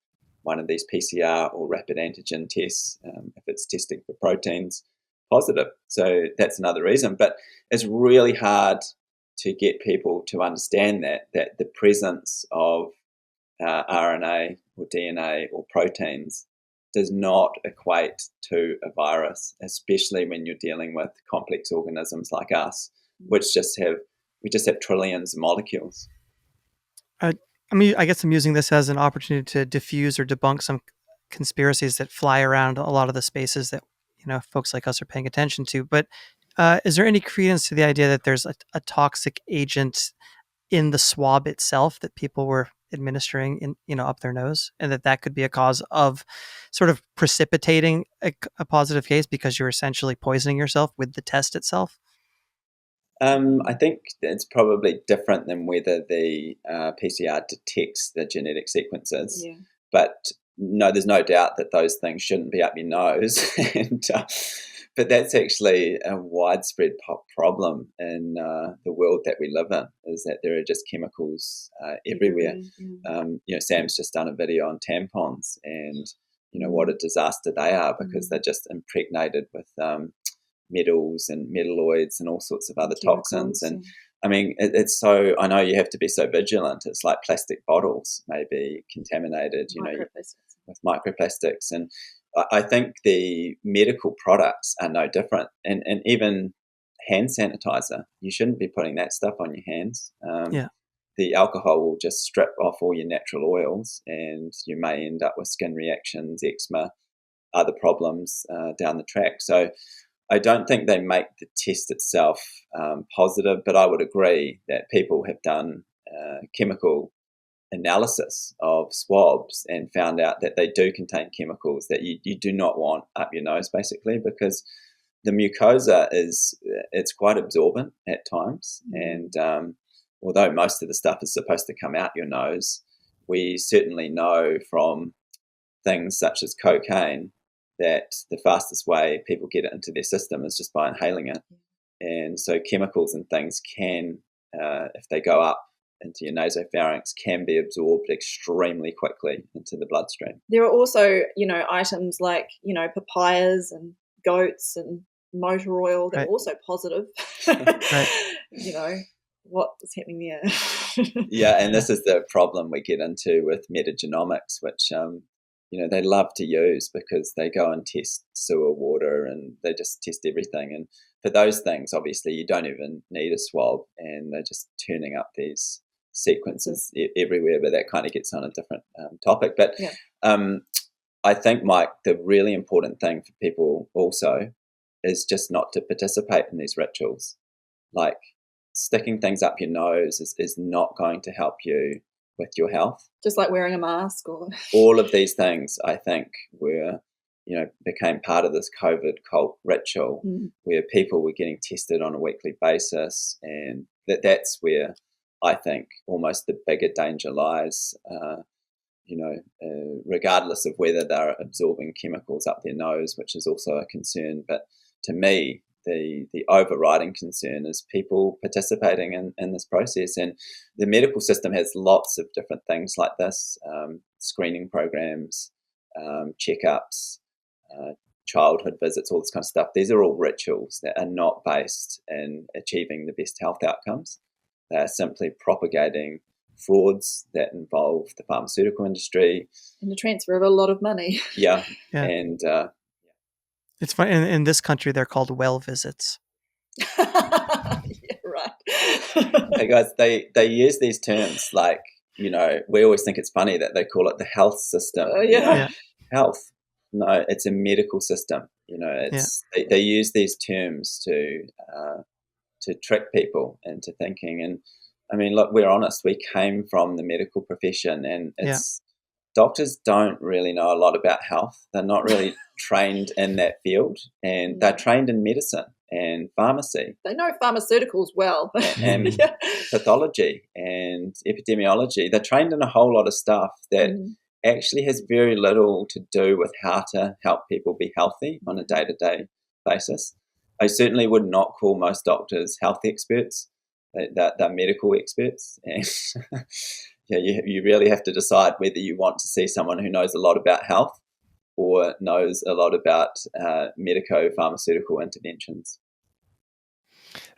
one of these PCR or rapid antigen tests, if it's testing for proteins, positive. So that's another reason. But it's really hard to get people to understand that the presence of RNA or DNA or proteins does not equate to a virus, especially when you're dealing with complex organisms like us, which just have trillions of molecules. I guess I'm using this as an opportunity to diffuse or debunk some conspiracies that fly around a lot of the spaces that folks like us are paying attention to. But is there any credence to the idea that there's a toxic agent in the swab itself that people were administering up their nose, and that could be a cause of sort of precipitating a positive case because you're essentially poisoning yourself with the test itself? I think it's probably different than whether the PCR detects the genetic sequences. Yeah. But no, there's no doubt that those things shouldn't be up your nose. But that's actually a widespread problem in the world that we live in, is that there are just chemicals everywhere. Sam's just done a video on tampons and, what a disaster they are because they're just impregnated with metals and metalloids and all sorts of other toxins. And I mean, it's so, I know you have to be so vigilant. It's like plastic bottles may be contaminated, with microplastics. And I think the medical products are no different. And even hand sanitizer, you shouldn't be putting that stuff on your hands. The alcohol will just strip off all your natural oils and you may end up with skin reactions, eczema, other problems down the track. So I don't think they make the test itself positive, but I would agree that people have done chemical analysis of swabs and found out that they do contain chemicals that you do not want up your nose, basically, because the mucosa it's quite absorbent at times. And although most of the stuff is supposed to come out your nose, we certainly know from things such as cocaine that the fastest way people get it into their system is just by inhaling it. And so chemicals and things can, if they go up into your nasopharynx, can be absorbed extremely quickly into the bloodstream. There are also, items like, papayas and goats and motor oil that Right. are also positive. Right. You know, what is happening there? Yeah, and this is the problem we get into with metagenomics, which they love to use because they go and test sewer water and they just test everything. And for those things, obviously, you don't even need a swab, and they're just turning up these sequences everywhere. But that kind of gets on a different topic. But Yeah. I think, Mike, the really important thing for people also is just not to participate in these rituals. Like, sticking things up your nose is not going to help you with your health. Just like wearing a mask or all of these things, I think, were, became part of this COVID cult ritual where people were getting tested on a weekly basis. And that's where I think almost the bigger danger lies, regardless of whether they're absorbing chemicals up their nose, which is also a concern. But to me, the overriding concern is people participating in this process. And the medical system has lots of different things like this, screening programs, checkups, childhood visits, all this kind of stuff. These are all rituals that are not based in achieving the best health outcomes. They are simply propagating frauds that involve the pharmaceutical industry. And the transfer of a lot of money. Yeah. Yeah. And it's funny, in this country, they're called well visits. Yeah, right. hey guys, they use these terms like, we always think it's funny that they call it the health system. Yeah. Health. No, it's a medical system. They use these terms to trick people into thinking. And I mean, look, we're honest. We came from the medical profession, and doctors don't really know a lot about health. They're not really trained in that field, and they're trained in medicine and pharmacy. They know pharmaceuticals well. And pathology and epidemiology. They're trained in a whole lot of stuff that actually has very little to do with how to help people be healthy on a day-to-day basis. I certainly would not call most doctors health experts. They're medical experts. And you really have to decide whether you want to see someone who knows a lot about health or knows a lot about medico-pharmaceutical interventions.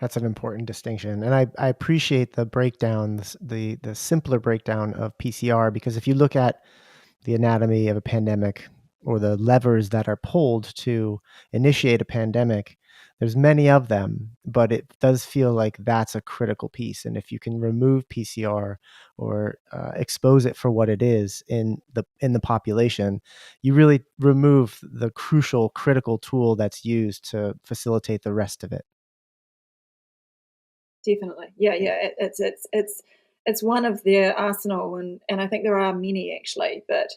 That's an important distinction. And I appreciate the breakdown, the simpler breakdown of PCR, because if you look at the anatomy of a pandemic or the levers that are pulled to initiate a pandemic, there's many of them, but it does feel like that's a critical piece. And if you can remove PCR or expose it for what it is in the population, you really remove the crucial, critical tool that's used to facilitate the rest of it. Definitely. Yeah. It's one of their arsenal, and I think there are many actually. But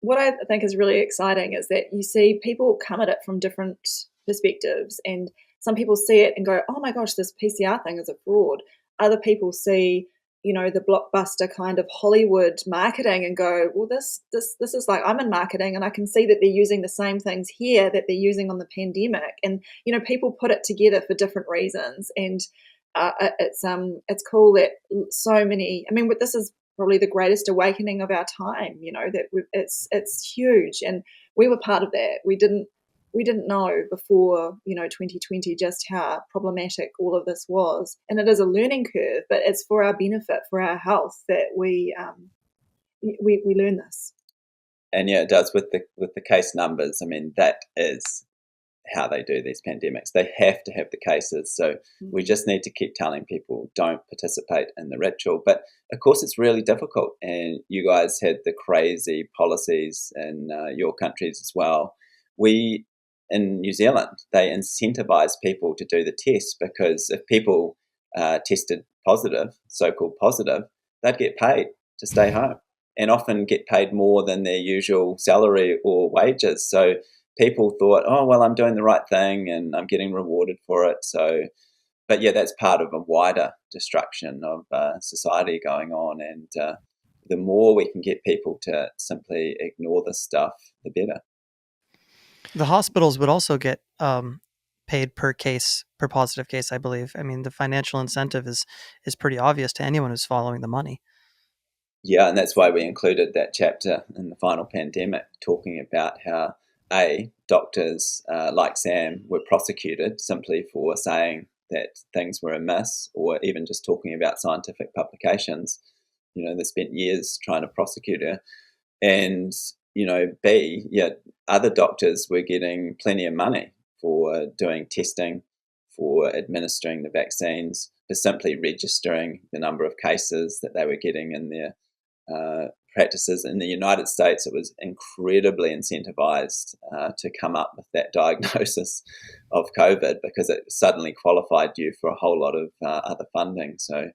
what I think is really exciting is that you see people come at it from different perspectives, and some people see it and go, "Oh my gosh, this PCR thing is a fraud." Other people see, the blockbuster kind of Hollywood marketing and go, "Well, this is like, I'm in marketing and I can see that they're using the same things here that they're using on the pandemic." And people put it together for different reasons, and it's cool that so many. I mean, this is probably the greatest awakening of our time. That it's huge, and we were part of that. We didn't know before 2020 just how problematic all of this was, and it is a learning curve, but it's for our benefit, for our health, that we learn this. And it does with the case numbers. I mean, that is how they do these pandemics. They have to have the cases. So we just need to keep telling people, don't participate in the ritual. But of course, it's really difficult. And you guys had the crazy policies in your countries as well. In New Zealand, they incentivize people to do the test, because if people tested positive, so-called positive, they'd get paid to stay home, and often get paid more than their usual salary or wages. So people thought, oh, well, I'm doing the right thing and I'm getting rewarded for it. So, but that's part of a wider destruction of society going on. And the more we can get people to simply ignore this stuff, the better. The hospitals would also get paid per positive case, I believe. I mean, the financial incentive is pretty obvious to anyone who's following the money. Yeah, and that's why we included that chapter in the final pandemic, talking about how doctors like Sam were prosecuted simply for saying that things were amiss, or even just talking about scientific publications. They spent years trying to prosecute her. And, B, other doctors were getting plenty of money for doing testing, for administering the vaccines, for simply registering the number of cases that they were getting in their practices. In the United States, it was incredibly incentivized to come up with that diagnosis of COVID, because it suddenly qualified you for a whole lot of other funding. So,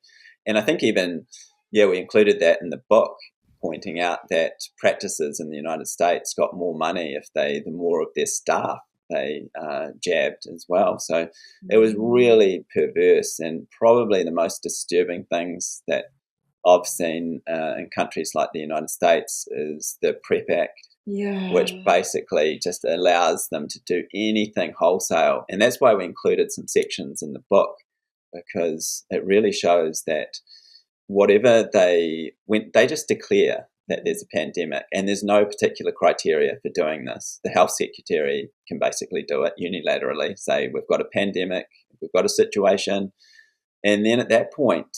and I think even, we included that in the book, pointing out that practices in the United States got more money if the more of their staff they jabbed as well. So it was really perverse, and probably the most disturbing things that I've seen in countries like the United States is the PrEP Act, which basically just allows them to do anything wholesale. And that's why we included some sections in the book, because it really shows that whatever they just declare that there's a pandemic, and there's no particular criteria for doing this. The health secretary can basically do it unilaterally, say we've got a pandemic, we've got a situation, and then at that point,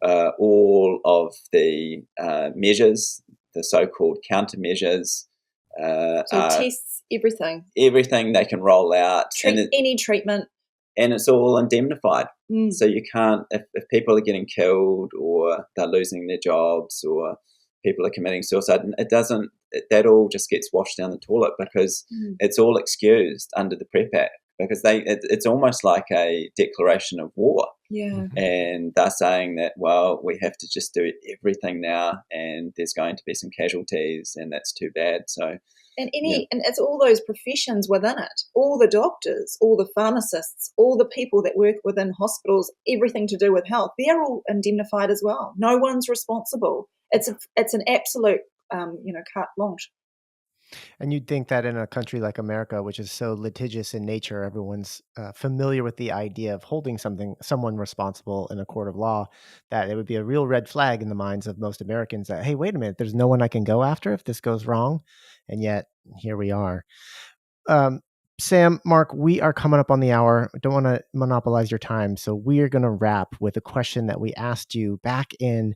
all of the measures, the so-called countermeasures, tests, everything they can roll out, any treatment, and it's all indemnified. So you can't, if people are getting killed, or they're losing their jobs, or people are committing suicide, that all just gets washed down the toilet, because it's all excused under the PrEP Act, because it's almost like a declaration of war. And they're saying that, well, we have to just do everything now, and there's going to be some casualties, and that's too bad. So and it's all those professions within it, all the doctors, all the pharmacists, all the people that work within hospitals, everything to do with health, they're all indemnified as well. No one's responsible. It's an absolute carte blanche. And you'd think that in a country like America, which is so litigious in nature, everyone's familiar with the idea of holding someone responsible in a court of law, that it would be a real red flag in the minds of most Americans that, hey, wait a minute, there's no one I can go after if this goes wrong. And yet here we are. Sam, Mark, we are coming up on the hour. I don't want to monopolize your time. So we are going to wrap with a question that we asked you back in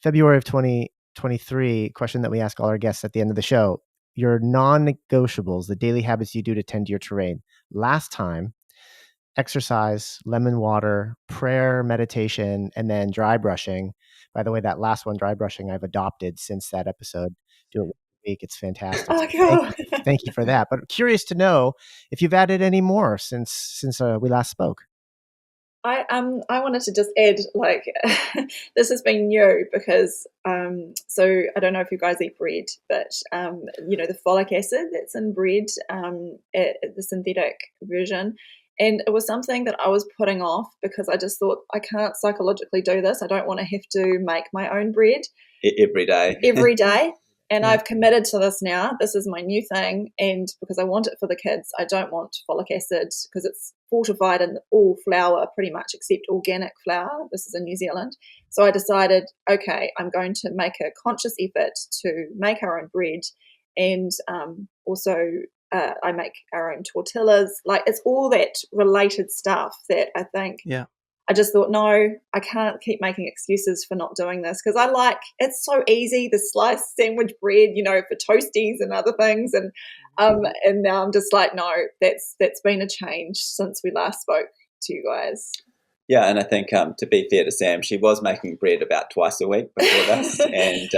February of 2023, question that we ask all our guests at the end of the show. Your non-negotiables, the daily habits you do to tend to your terrain. Last time, exercise, lemon water, prayer, meditation, and then dry brushing. By the way, that last one, dry brushing, I've adopted since that episode. Do it once a week. It's fantastic. Oh, cool. Thank you for that. But curious to know if you've added any more since we last spoke. I wanted to just add, this has been new because so I don't know if you guys eat bread, but the folic acid that's in bread, the synthetic version, and it was something that I was putting off because I just thought, I can't psychologically do this. I don't want to have to make my own bread every day. And I've committed to this now. This is my new thing. And because I want it for the kids, I don't want folic acid because it's fortified in all flour pretty much except organic flour. This is in New Zealand. So I decided, okay, I'm going to make a conscious effort to make our own bread. And also I make our own tortillas. It's all that related stuff that I think I just thought, no, I can't keep making excuses for not doing this because it's so easy, the sliced sandwich bread, for toasties and other things. And now I'm just like, no, that's been a change since we last spoke to you guys. Yeah, and I think to be fair to Sam, she was making bread about twice a week before this, and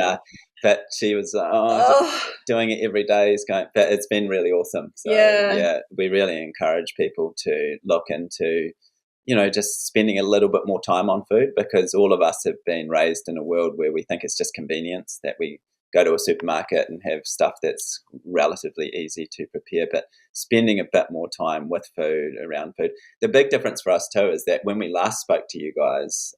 but she was doing it every day. But it's been really awesome. So we really encourage people to look into just spending a little bit more time on food, because all of us have been raised in a world where we think it's just convenience, that we go to a supermarket and have stuff that's relatively easy to prepare, but spending a bit more time with food, around food. The big difference for us too is that when we last spoke to you guys,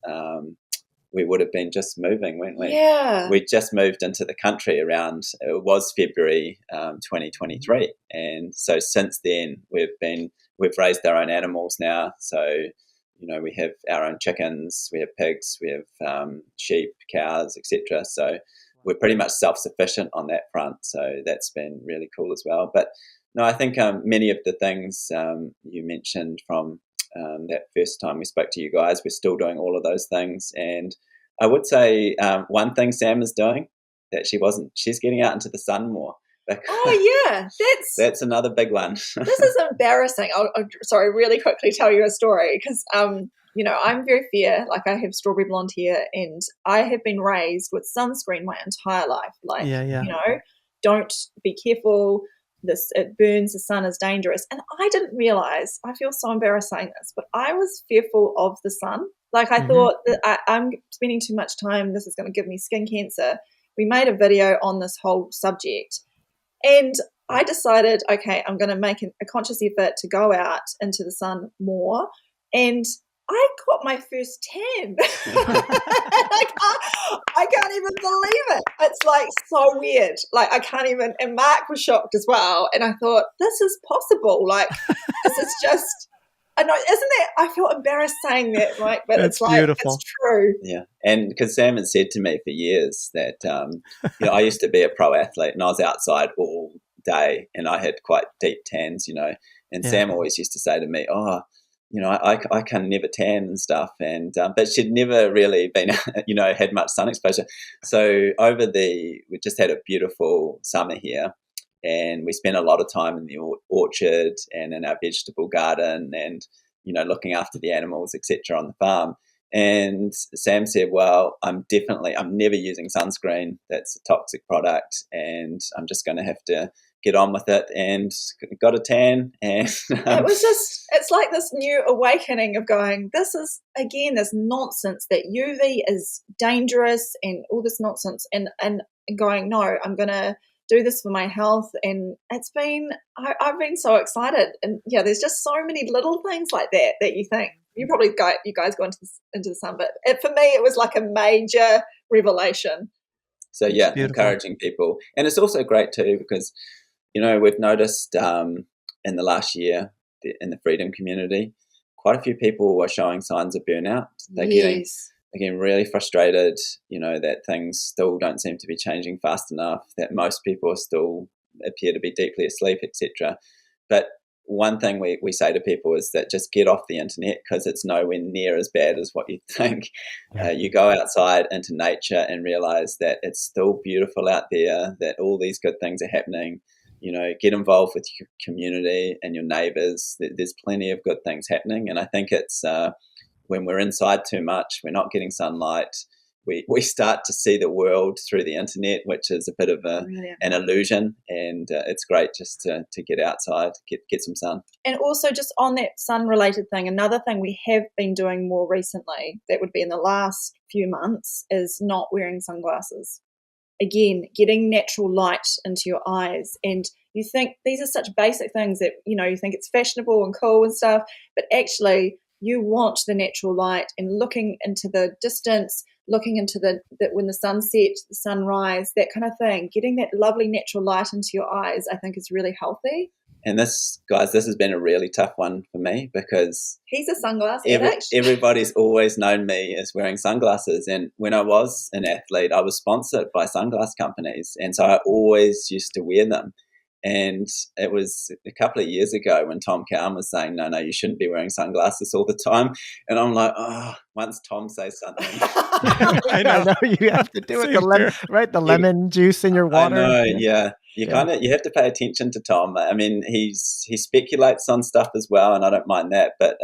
we would have been just moving, weren't we? Yeah. We just moved into the country it was February 2023. And so since then we've raised our own animals now. So, we have our own chickens, we have pigs, we have sheep, cows, etc. So we're pretty much self-sufficient on that front. So that's been really cool as well. But No, I think many of the things you mentioned from that first time we spoke to you guys, we're still doing all of those things. And I would say one thing Sam is doing that she's getting out into the sun more. Oh yeah, that's another big one. This is embarrassing. I'll sorry, really quickly tell you a story because I'm very fair. Like, I have strawberry blonde hair, and I have been raised with sunscreen my entire life. Like, don't be careful. It burns. The sun is dangerous. And I didn't realize. I feel so embarrassed saying this, but I was fearful of the sun. Like, I thought that I'm spending too much time. This is going to give me skin cancer. We made a video on this whole subject, and I decided, okay, I'm going to make a conscious effort to go out into the sun more. And I got my first tan. I can't even believe it. It's like so weird. Like, I can't even, and Mark was shocked as well. And I thought, this is possible. Like, this is just, I know, isn't it? I feel embarrassed saying that, right? But That's it's like, beautiful. It's true. Yeah. And because Sam had said to me for years that, I used to be a pro athlete and I was outside all day and I had quite deep tans, and Sam always used to say to me, I can never tan and stuff, and but she'd never really been, had much sun exposure. So we just had a beautiful summer here, and we spent a lot of time in the orchard and in our vegetable garden, and looking after the animals, etc., on the farm. And Sam said, well, I'm never using sunscreen. That's a toxic product, and I'm just going to have to get on with it, and got a tan. And it's like this new awakening of going, this is, again, this nonsense that UV is dangerous and all this nonsense, and going, no, I'm going to do this for my health. And I've been so excited. And there's just so many little things like that you think, you guys go into the sun, but for me, it was like a major revelation. So encouraging people. And it's also great too, because we've noticed in the last year in the freedom community, quite a few people are showing signs of burnout. They're getting really frustrated, that things still don't seem to be changing fast enough, that most people still appear to be deeply asleep, etc. But one thing we say to people is that just get off the internet, because it's nowhere near as bad as what you think. You go outside into nature and realize that it's still beautiful out there, that all these good things are happening. Get involved with your community and your neighbors. There's plenty of good things happening. And I think it's when we're inside too much, we're not getting sunlight. We start to see the world through the internet, which is a bit of an illusion. And it's great just to get outside, get some sun. And also, just on that sun-related thing, another thing we have been doing more recently, that would be in the last few months, is not wearing sunglasses. Again, getting natural light into your eyes. And you think these are such basic things that, you think it's fashionable and cool and stuff, but actually you want the natural light, and looking into the distance, looking into when the sun sets, the sunrise, that kind of thing, getting that lovely natural light into your eyes, I think is really healthy. And this has been a really tough one for me, because he's a sunglass addict. Everybody's always known me as wearing sunglasses. And when I was an athlete, I was sponsored by sunglass companies. And so I always used to wear them. And it was a couple of years ago when Tom Cowan was saying, no, you shouldn't be wearing sunglasses all the time. And I'm like, once Tom says something. I know you have to do it. The lemon juice in your water. I know, yeah. You have to pay attention to Tom. I mean, he speculates on stuff as well, and I don't mind that. But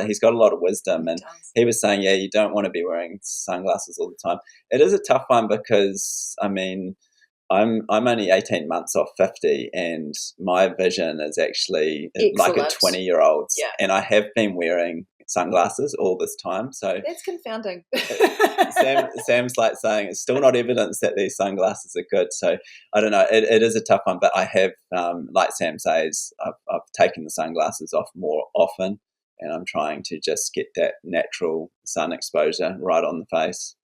he's got a lot of wisdom, and he was saying, you don't want to be wearing sunglasses all the time. It is a tough one, because I mean, I'm only 18 months off 50, and my vision is actually like a 20-year-old's. Yeah. And I have been wearing sunglasses all this time. So that's confounding. Sam's like saying it's still not evidence that these sunglasses are good. So I don't know. It is a tough one, but I have, like Sam says, I've taken the sunglasses off more often, and I'm trying to just get that natural sun exposure right on the face.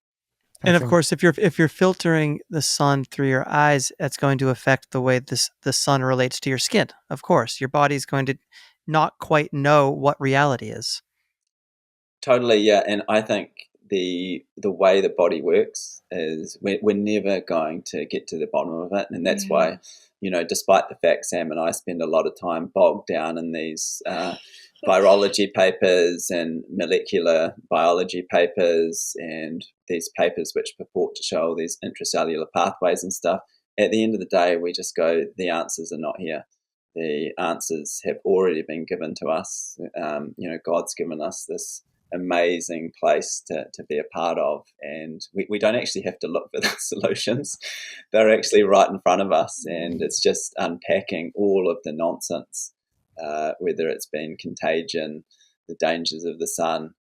And of course, if you're filtering the sun through your eyes, that's going to affect the way the sun relates to your skin. Of course, your body's going to not quite know what reality is. Totally, yeah. And I think the way the body works is we're never going to get to the bottom of it, and that's why, despite the fact Sam and I spend a lot of time bogged down in these virology papers and molecular biology papers and these papers which purport to show all these intracellular pathways and stuff, at the end of the day, we just go, the answers are not here. The answers have already been given to us. God's given us this amazing place to be a part of, and we don't actually have to look for the solutions. They're actually right in front of us, and it's just unpacking all of the nonsense, whether it's been contagion, the dangers of the sun,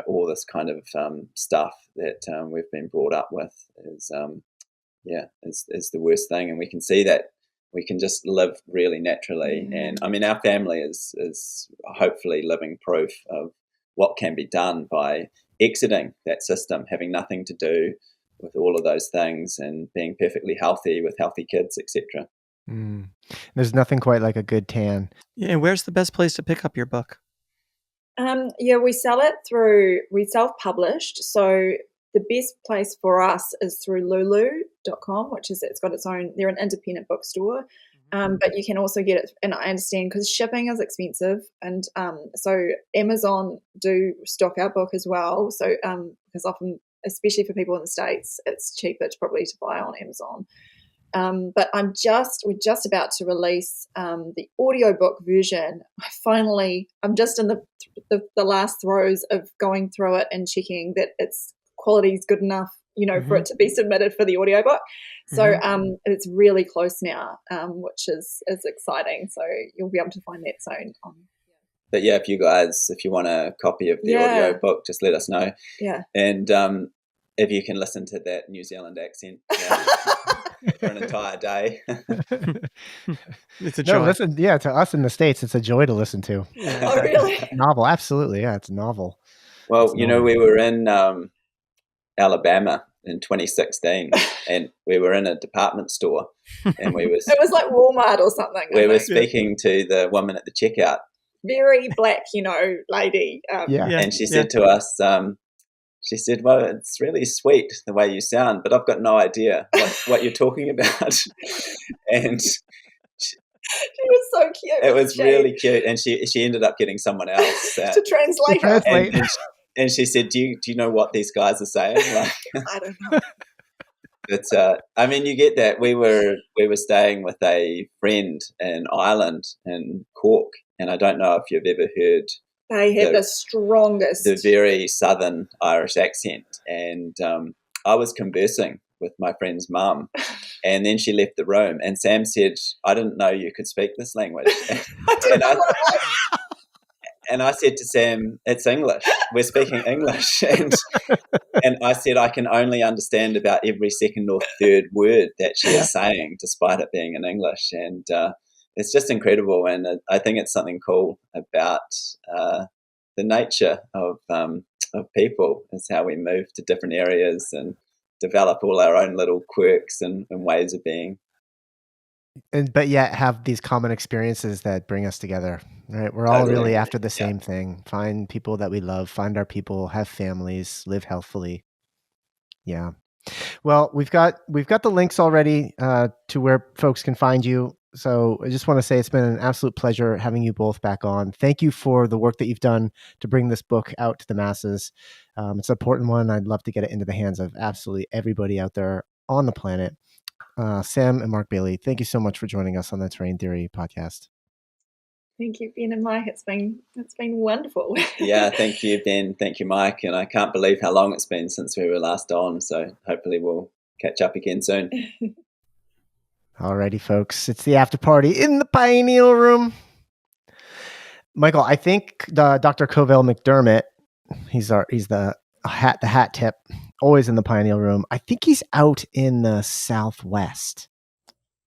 all this kind of stuff that we've been brought up with is the worst thing. And we can see that we can just live really naturally. And I mean, our family is hopefully living proof of what can be done by exiting that system, having nothing to do with all of those things, and being perfectly healthy with healthy kids, etc. There's nothing quite like a good tan. Yeah, and where's the best place to pick up your book? We sell it we self-published. So the best place for us is through lulu.com, it's got its own, they're an independent bookstore. But you can also get it, and I understand because shipping is expensive, and so Amazon do stock our book as well. So because often, especially for people in the States, it's cheaper probably to buy on Amazon. But we're just about to release the audiobook version. I'm just in the last throes of going through it and checking that its quality is good enough, for it to be submitted for the audiobook. So it's really close now, which is exciting. So you'll be able to find that soon. But yeah, if you want a copy of the audio book, just let us know. Yeah. And if you can listen to that New Zealand accent for an entire day. It's a joy. No, listen, to us in the States, it's a joy to listen to. Oh, really? Novel, absolutely. Yeah, it's a novel. Well, we were in Alabama in 2016, and we were in a department store, and it was like Walmart or something. We were speaking to the woman at the checkout, very black, lady. And she said to us, she said, "Well, it's really sweet the way you sound, but I've got no idea what you're talking about." And she was so cute. It was really cute, and she ended up getting someone else to translate. And she said, "Do you know what these guys are saying?" I don't know. But I mean, you get that. We were staying with a friend in Ireland, in Cork, and I don't know if you've ever heard. They have the very southern Irish accent, and I was conversing with my friend's mum, and then she left the room, and Sam said, "I didn't know you could speak this language." And I said to Sam, "It's English. We're speaking English." And I said, "I can only understand about every second or third word that she is saying, despite it being in English." And it's just incredible. And I think it's something cool about the nature of people, is how we move to different areas and develop all our own little quirks and ways of being. But yet have these common experiences that bring us together, right? We're all really after the same thing. Find people that we love, find our people, have families, live healthfully. Yeah. Well, we've got the links already to where folks can find you. So I just want to say it's been an absolute pleasure having you both back on. Thank you for the work that you've done to bring this book out to the masses. It's an important one. I'd love to get it into the hands of absolutely everybody out there on the planet. Sam and Mark Bailey, thank you so much for joining us on the Terrain Theory podcast. Thank you, Ben and Mike. It's been wonderful. Yeah, thank you, Ben. Thank you, Mike. And I can't believe how long it's been since we were last on. So hopefully we'll catch up again soon. Alrighty, folks. It's the after party in the Pineal Room. Michael, I think Dr. Covell McDermott, he's the hat tip, always in the Pineal Room. I think he's out in the Southwest.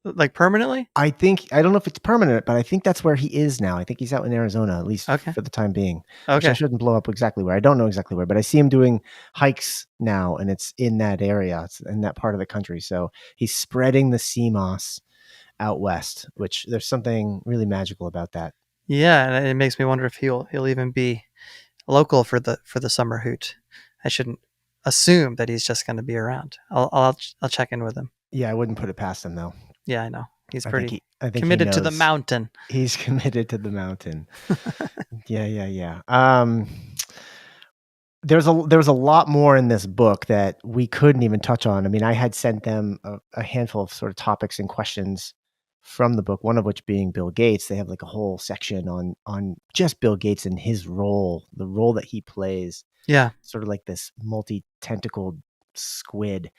Like permanently? I don't know if it's permanent, but I think that's where he is now. I think he's out in Arizona, at least for the time being. Okay. I shouldn't blow up exactly where. I don't know exactly where, but I see him doing hikes now, and it's in that area. It's in that part of the country. So he's spreading the sea moss out west, which there's something really magical about that. Yeah, and it makes me wonder if he'll even be local for the summer hoot. I shouldn't assume that he's just going to be around. I'll check in with him. Yeah, I wouldn't put it past him though. Yeah, I know. He's I pretty think he committed to the knows. mountain. He's committed to the mountain. Yeah. There was a lot more in this book that we couldn't even touch on. I mean, I had sent them a handful of sort of topics and questions from the book, one of which being Bill Gates. They have like a whole section on just Bill Gates and his role, the role that he plays, Yeah. sort of like this multi-tentacled squid,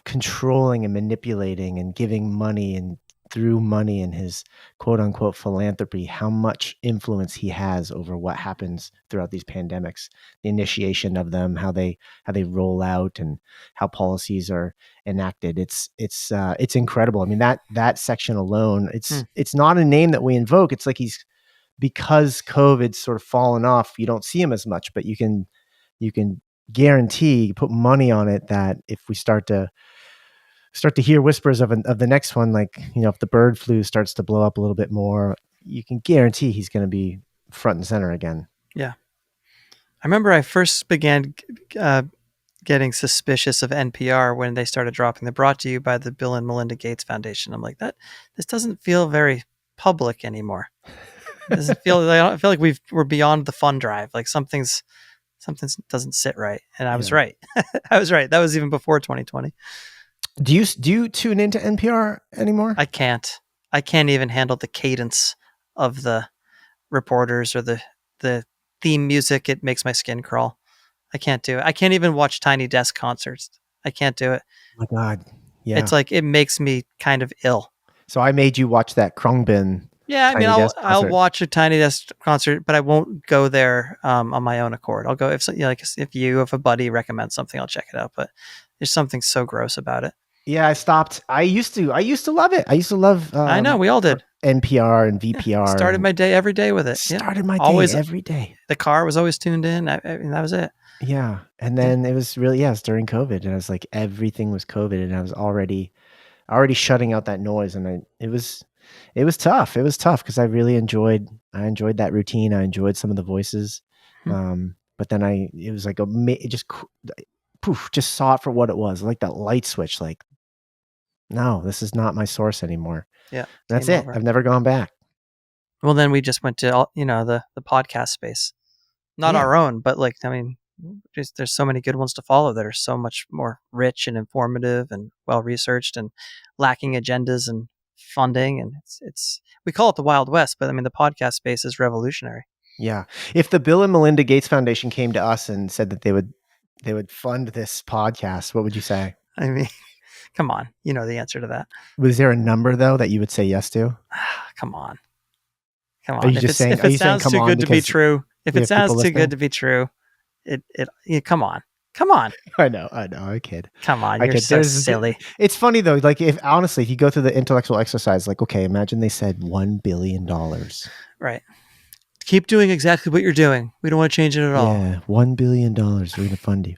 controlling and manipulating and giving money, and through money and his quote unquote philanthropy, how much influence he has over what happens throughout these pandemics, the initiation of them, how they roll out, and how policies are enacted. It's incredible. I mean, that section alone, it's not a name that we invoke. It's like because COVID's sort of fallen off, you don't see him as much, but you can guarantee, put money on it, that if we start to hear whispers of the next one, like, if the bird flu starts to blow up a little bit more, you can guarantee he's going to be front and center again. Yeah. I remember I first began getting suspicious of NPR when they started dropping the "brought to you by the Bill and Melinda Gates Foundation." I'm like, this doesn't feel very public anymore. It doesn't feel, I don't feel like we're beyond the fun drive. Like something doesn't sit right. And I was right. I was right. That was even before 2020. Do you tune into NPR anymore? I can't even handle the cadence of the reporters or the theme music. It makes my skin crawl. I can't do it. I can't even watch Tiny Desk concerts. I can't do it. Oh my God. Yeah. It's like, it makes me kind of ill. So I made you watch that Khruangbin. Yeah, I mean, I'll watch a Tiny Desk concert, but I won't go there on my own accord. I'll go if a buddy recommends something, I'll check it out. But there's something so gross about it. Yeah, I stopped. I used to love it. I used to love. I know, we all did. NPR and VPR. Yeah, started my day every day with it. Started my day every day. The car was always tuned in. I mean, that was it. Yeah, and then it was really it was during COVID, and I was like, everything was COVID, and I was already shutting out that noise, and it was tough. It was tough because I really enjoyed that routine. I enjoyed some of the voices, but then it was like just saw it for what it was, like that light switch. Like, no, this is not my source anymore. Yeah, that's it. I've never gone back. Well, then we just went to the podcast space, not our own, but like, I mean, there's so many good ones to follow that are so much more rich and informative and well researched and lacking agendas and funding. And it's we call it the Wild West, but I mean, the podcast space is revolutionary. Yeah. If the Bill and Melinda Gates Foundation came to us and said that they would fund this podcast, what would you say? I mean, come on, you know the answer to that. Was there a number though that you would say yes to? Come on. Are you just saying? If it sounds too good to be true, come on. I know. I kid. Come on, you're so silly. It's funny though. Like, if you go through the intellectual exercise, like, okay, imagine they said $1 billion. Right. Keep doing exactly what you're doing. We don't want to change it at all. Yeah, $1 billion. We're going to fund you.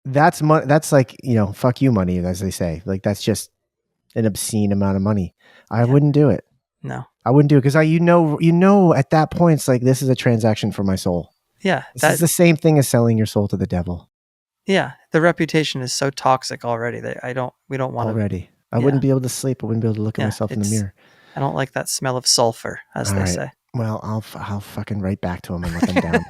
That's money. That's like, fuck you money, as they say. Like, that's just an obscene amount of money. I wouldn't do it. No, I wouldn't do it because at that point, it's like, this is a transaction for my soul. Yeah, this is the same thing as selling your soul to the devil. Yeah, the reputation is so toxic already that we don't want already. I wouldn't be able to sleep. I wouldn't be able to look at myself in the mirror. I don't like that smell of sulfur, as they say. Well, I'll fucking write back to them and let them down.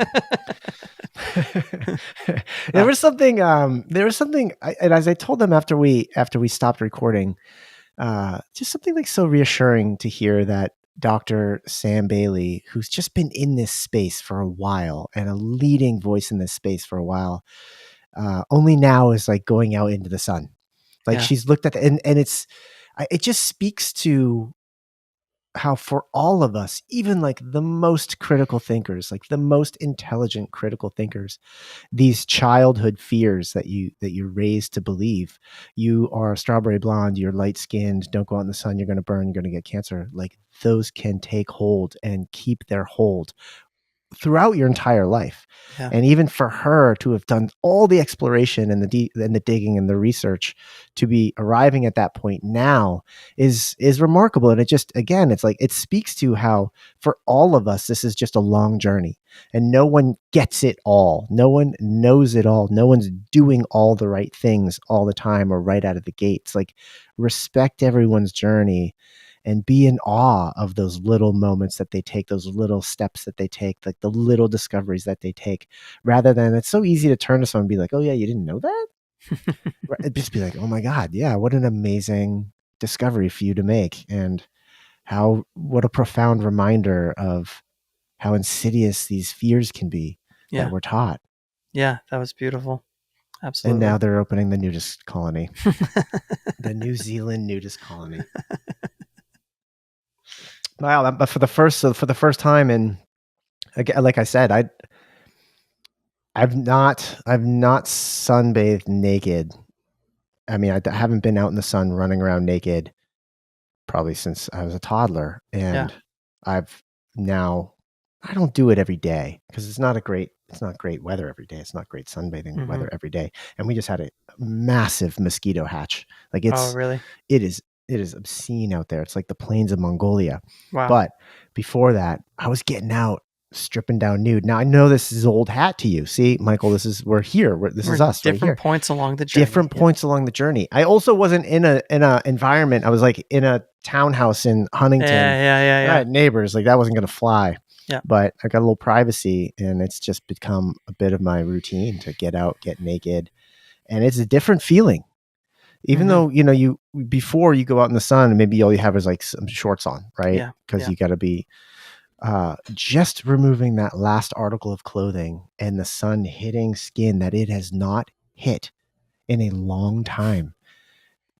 There was something, and as I told them after we stopped recording, just something like so reassuring to hear that Dr. Sam Bailey, who's just been in this space for a while and a leading voice in this space for a while, only now is like going out into the sun. Like, she's looked at and it just speaks to how, for all of us, even like the most critical thinkers, like the most intelligent critical thinkers, these childhood fears that you're raised to believe, you are strawberry blonde, you're light skinned, don't go out in the sun, you're going to burn, you're going to get cancer. Like, those can take hold and keep their hold throughout your entire life. Yeah. And even for her to have done all the exploration and the digging and the research to be arriving at that point now is remarkable. And it just, again, it's like, it speaks to how for all of us, this is just a long journey and no one gets it all. No one knows it all. No one's doing all the right things all the time or right out of the gates. Like, respect everyone's journey and be in awe of those little moments that they take, those little steps that they take, like the little discoveries that they take, rather than, it's so easy to turn to someone and be like, oh yeah, you didn't know that? Just be like, oh my God, yeah, what an amazing discovery for you to make. And what a profound reminder of how insidious these fears can be that we're taught. Yeah, that was beautiful. Absolutely. And now they're opening the nudist colony, the New Zealand nudist colony. Wow, but for the first time, and again, like I said, I've not sunbathed naked. I mean, I haven't been out in the sun running around naked probably since I was a toddler, and I've now, I don't do it every day because it's not great weather every day. It's not great sunbathing weather every day, and we just had a massive mosquito hatch. Like, oh, really? It is obscene out there. It's like the plains of Mongolia. Wow. But before that, I was getting out, stripping down nude. Now I know this is old hat to you. See, Michael, we're here. This is us right here. Different points along the journey. Different points along the journey. I also wasn't in a environment. I was like in a townhouse in Huntington. Yeah. I had neighbors. Like, that wasn't going to fly. Yeah. But I got a little privacy, and it's just become a bit of my routine to get out, get naked, and it's a different feeling. Even though, before you go out in the sun, maybe all you have is like some shorts on, right? Yeah. Because you got to be just removing that last article of clothing and the sun hitting skin that it has not hit in a long time.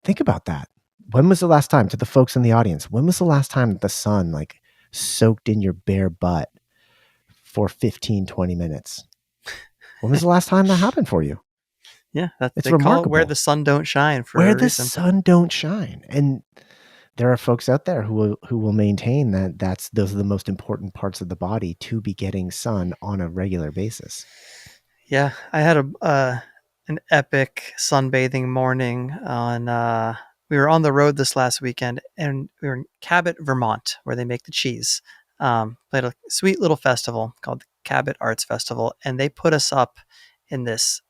Think about that. When was the last time, to the folks in the audience, when was the last time that the sun like soaked in your bare butt for 15, 20 minutes? When was the last time that happened for you? Yeah, it's remarkable. Where the sun don't shine for where a the reason. sun don't shine. And there are folks out there who will maintain that those are the most important parts of the body to be getting sun on a regular basis. Yeah, I had an epic sunbathing morning on. We were on the road this last weekend, and we were in Cabot, Vermont, where they make the cheese. Played a sweet little festival called the Cabot Arts Festival, and they put us up in this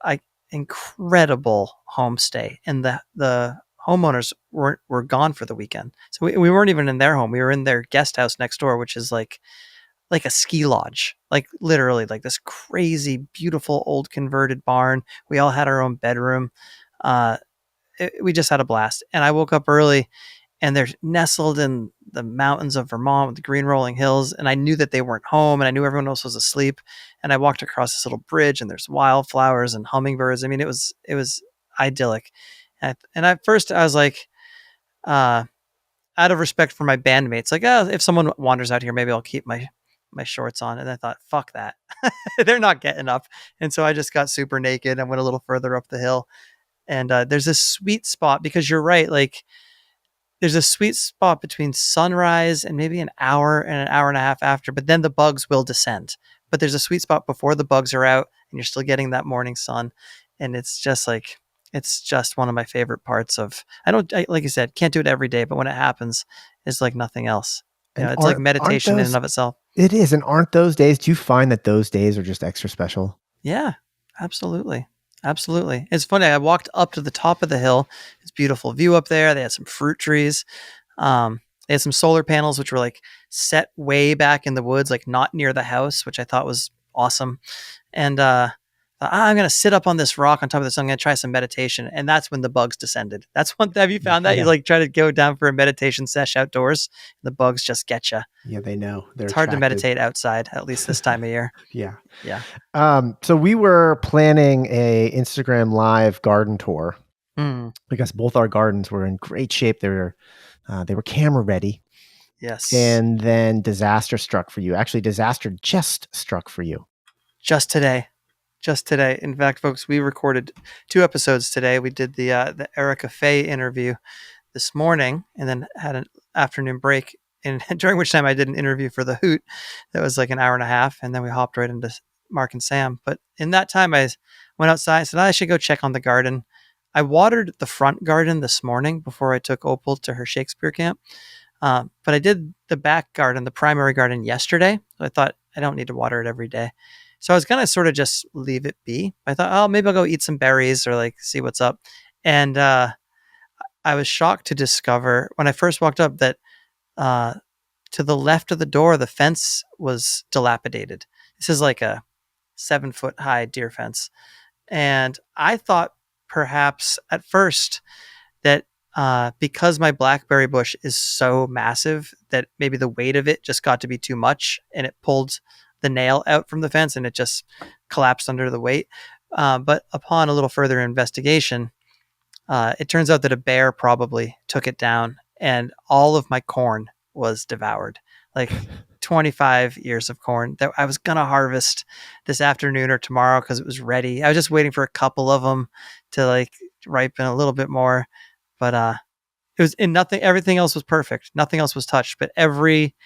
incredible homestay, and the homeowners were gone for the weekend, so we weren't even in their home. We were in their guest house next door, which is like a ski lodge, like literally like this crazy beautiful old converted barn. We all had our own bedroom. We just had a blast, and I woke up early, and they're nestled in the mountains of Vermont with the green rolling hills. And I knew that they weren't home, and I knew everyone else was asleep. And I walked across this little bridge, and there's wildflowers and hummingbirds. I mean, it was idyllic. And at first I was like, out of respect for my bandmates, like, if someone wanders out here, maybe I'll keep my shorts on. And I thought, fuck that. They're not getting up. And so I just got super naked. I went a little further up the hill. And there's this sweet spot, because you're right. Like, there's a sweet spot between sunrise and maybe an hour and a half after, but then the bugs will descend. But there's a sweet spot before the bugs are out and you're still getting that morning sun. And it's just one of my favorite parts of, like you said, can't do it every day, but when it happens, it's like nothing else. It's like meditation in and of itself. It is. And aren't those days, do you find that those days are just extra special? Yeah, absolutely. Absolutely. It's funny. I walked up to the top of the hill. It's a beautiful view up there. They had some fruit trees. They had some solar panels, which were like set way back in the woods, like not near the house, which I thought was awesome. And I'm going to sit up on this rock on top of this. I'm going to try some meditation. And that's when the bugs descended. Have you found that? Yeah. You like try to go down for a meditation sesh outdoors. The bugs just get you. Yeah, they know. It's hard to meditate outside, at least this time of year. Yeah. Yeah. So we were planning a Instagram live garden tour because both our gardens were in great shape. They were camera ready. Yes. And then disaster struck for you. Actually, disaster just struck for you. Just today. In fact, folks, we recorded 2 episodes today. We did the Erica Faye interview this morning, and then had an afternoon break and during which time I did an interview for The Hoot that was like an hour and a half, and then we hopped right into Mark and Sam. But in that time, I went outside and said, I should go check on the garden. I watered the front garden this morning before I took Opal to her Shakespeare camp. But I did the back garden, the primary garden, yesterday. So I thought I don't need to water it every day. So I was going to sort of just leave it be. I thought, oh, maybe I'll go eat some berries or like see what's up. And I was shocked to discover when I first walked up that to the left of the door, the fence was dilapidated. This is like a 7-foot high deer fence. And I thought perhaps at first that because my blackberry bush is so massive that maybe the weight of it just got to be too much and it pulled the nail out from the fence and it just collapsed under the weight. But upon a little further investigation, it turns out that a bear probably took it down and all of my corn was devoured. Like 25 ears of corn that I was going to harvest this afternoon or tomorrow because it was ready. I was just waiting for a couple of them to like ripen a little bit more. But it was in nothing. Everything else was perfect. Nothing else was touched. But every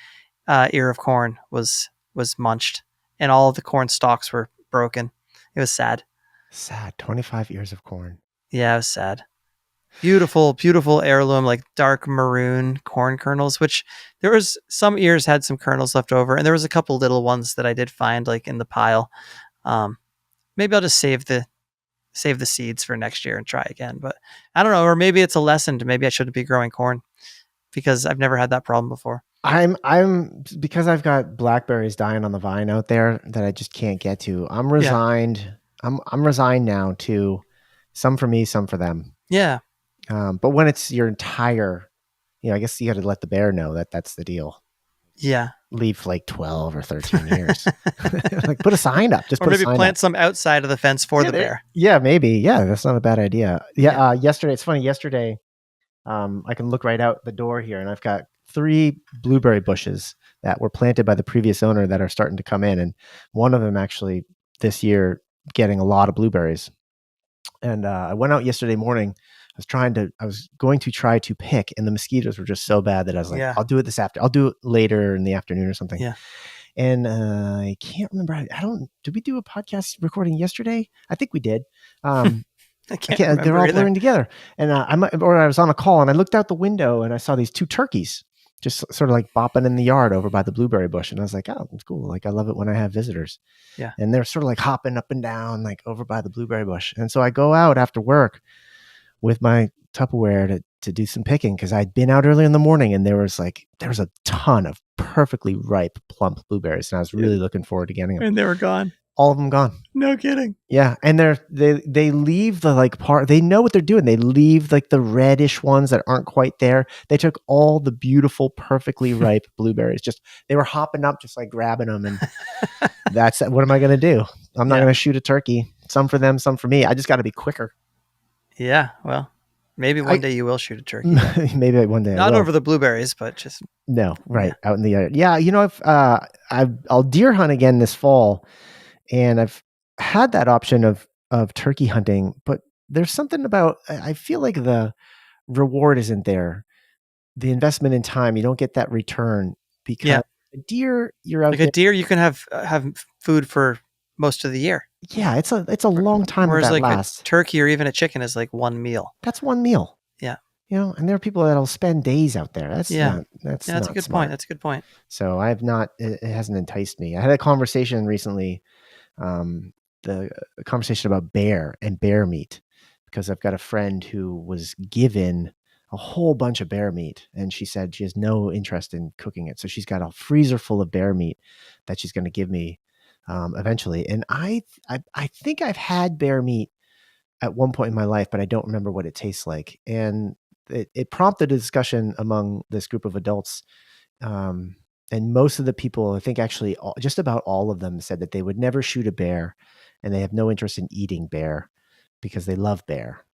ear of corn was munched, and all of the corn stalks were broken. It was sad. Sad. 25 ears of corn. Yeah, it was sad. Beautiful, beautiful heirloom, like dark maroon corn kernels. Which there was some ears had some kernels left over, and there was a couple little ones that I did find like in the pile. Maybe I'll just save the seeds for next year and try again. But I don't know, or maybe it's a lesson to maybe I shouldn't be growing corn because I've never had that problem before. I'm because I've got blackberries dying on the vine out there that I just can't get to. I'm resigned. Yeah. I'm resigned now to some for me, some for them. Yeah. But when it's your entire, I guess you got to let the bear know that that's the deal. Yeah. Leave like 12 or 13 years. Like put a sign up. Or maybe plant some outside of the fence for the bear. Yeah, maybe. Yeah, that's not a bad idea. Yeah. Yesterday, it's funny. Yesterday, I can look right out the door here, and I've got 3 blueberry bushes that were planted by the previous owner that are starting to come in, and one of them actually this year getting a lot of blueberries. And I went out yesterday morning. I was going to try to pick, and the mosquitoes were just so bad that I was like, I'll do it I'll do it later in the afternoon or something. Yeah. And I can't remember. Did we do a podcast recording yesterday? I think we did. I can't remember. They're all blurring together. And I was on a call and I looked out the window and I saw these 2 turkeys just sort of like bopping in the yard over by the blueberry bush. And I was like, oh, it's cool. Like I love it when I have visitors. Yeah. And they're sort of like hopping up and down, like over by the blueberry bush. And so I go out after work with my Tupperware to do some picking because I'd been out early in the morning and there was a ton of perfectly ripe, plump blueberries. And I was really looking forward to getting them. And they were gone. All of them gone. No kidding. Yeah. And they leave the like part, they know what they're doing. They leave like the reddish ones that aren't quite there. They took all the beautiful, perfectly ripe blueberries. They were hopping up, just like grabbing them. And what am I going to do? I'm not going to shoot a turkey. Some for them, some for me. I just got to be quicker. Yeah. Well, maybe one day you will shoot a turkey. Maybe one day. Not over the blueberries, but just. No, right. Yeah. Out in the yard. Yeah. I'll deer hunt again this fall. And I've had that option of turkey hunting, but there's something about, I feel like the reward isn't there. The investment in time, you don't get that return because a deer, you're out like a deer, you can have food for most of the year. Yeah, it's a long time. Whereas that like lasts. A turkey or even a chicken is like one meal. That's one meal. Yeah. And there are people that'll spend days out there. That's a good point. That's a good point. So it hasn't enticed me. I had a conversation recently, the conversation about bear and bear meat, because I've got a friend who was given a whole bunch of bear meat and she said she has no interest in cooking it. So she's got a freezer full of bear meat that she's going to give me eventually. And I think I've had bear meat at one point in my life, but I don't remember what it tastes like. And it prompted a discussion among this group of adults. And most of the people, I think actually just about all of them, said that they would never shoot a bear and they have no interest in eating bear because they love bear.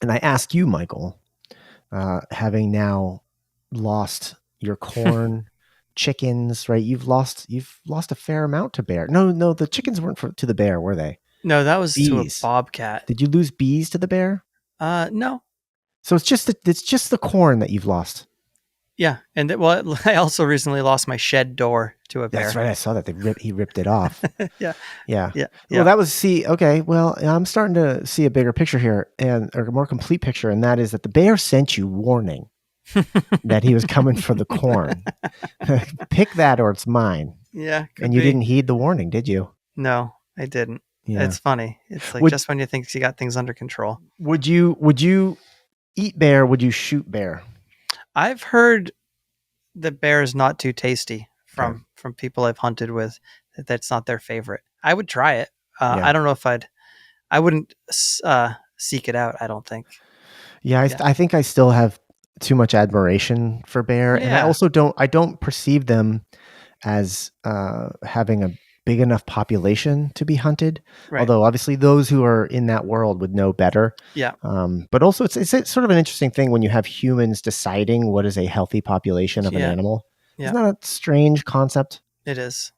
And I ask you, Michael, having now lost your corn, chickens, right? You've lost a fair amount to bear. No, the chickens weren't to the bear, were they? No, that was bees. To a bobcat. Did you lose bees to the bear? No. So it's just the corn that you've lost. Yeah, and well, I also recently lost my shed door to a bear. That's right. I saw that he ripped it off. Yeah, Yeah. yeah, Well, yeah. that was okay. Well, I'm starting to see a bigger picture here or a more complete picture. And that is that the bear sent you warning that he was coming for the corn. Pick that or it's mine. Yeah, And you didn't heed the warning, did you? No, I didn't. Yeah. It's funny. It's like just when you think you got things under control. Would you eat bear? Would you shoot bear? I've heard that bear is not too tasty from people I've hunted with. That's not their favorite. I would try it. I don't know if I wouldn't seek it out. I don't think. Yeah, I think I still have too much admiration for bear, and I also don't perceive them as having a big enough population to be hunted. Right. Although obviously those who are in that world would know better. Yeah. But also it's sort of an interesting thing when you have humans deciding what is a healthy population of an animal. Yeah. Isn't that a strange concept? It is.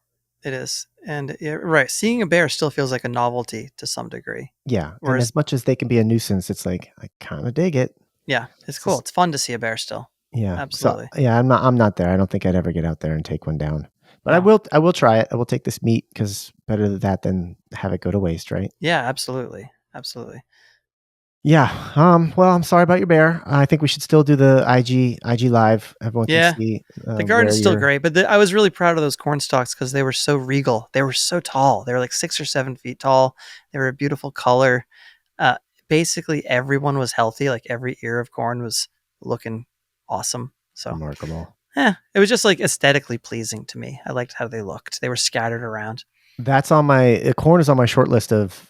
It is. And right. Seeing a bear still feels like a novelty to some degree. Yeah. Whereas, and as much as they can be a nuisance, it's like, I kind of dig it. Yeah. It's cool. It's fun to see a bear still. Yeah. Absolutely. So, yeah. I'm not there. I don't think I'd ever get out there and take one down. But I will try it. I will take this meat because better than that than have it go to waste, right? Yeah, absolutely. Absolutely. Yeah. Well, I'm sorry about your bear. I think we should still do the IG live. Everyone can see. The garden's still great, but I was really proud of those corn stalks because they were so regal. They were so tall. They were like 6 or 7 feet tall. They were a beautiful color. Basically, everyone was healthy. Like every ear of corn was looking awesome. So remarkable. Yeah, it was just like aesthetically pleasing to me. I liked how they looked. They were scattered around. That's on corn is on my short list of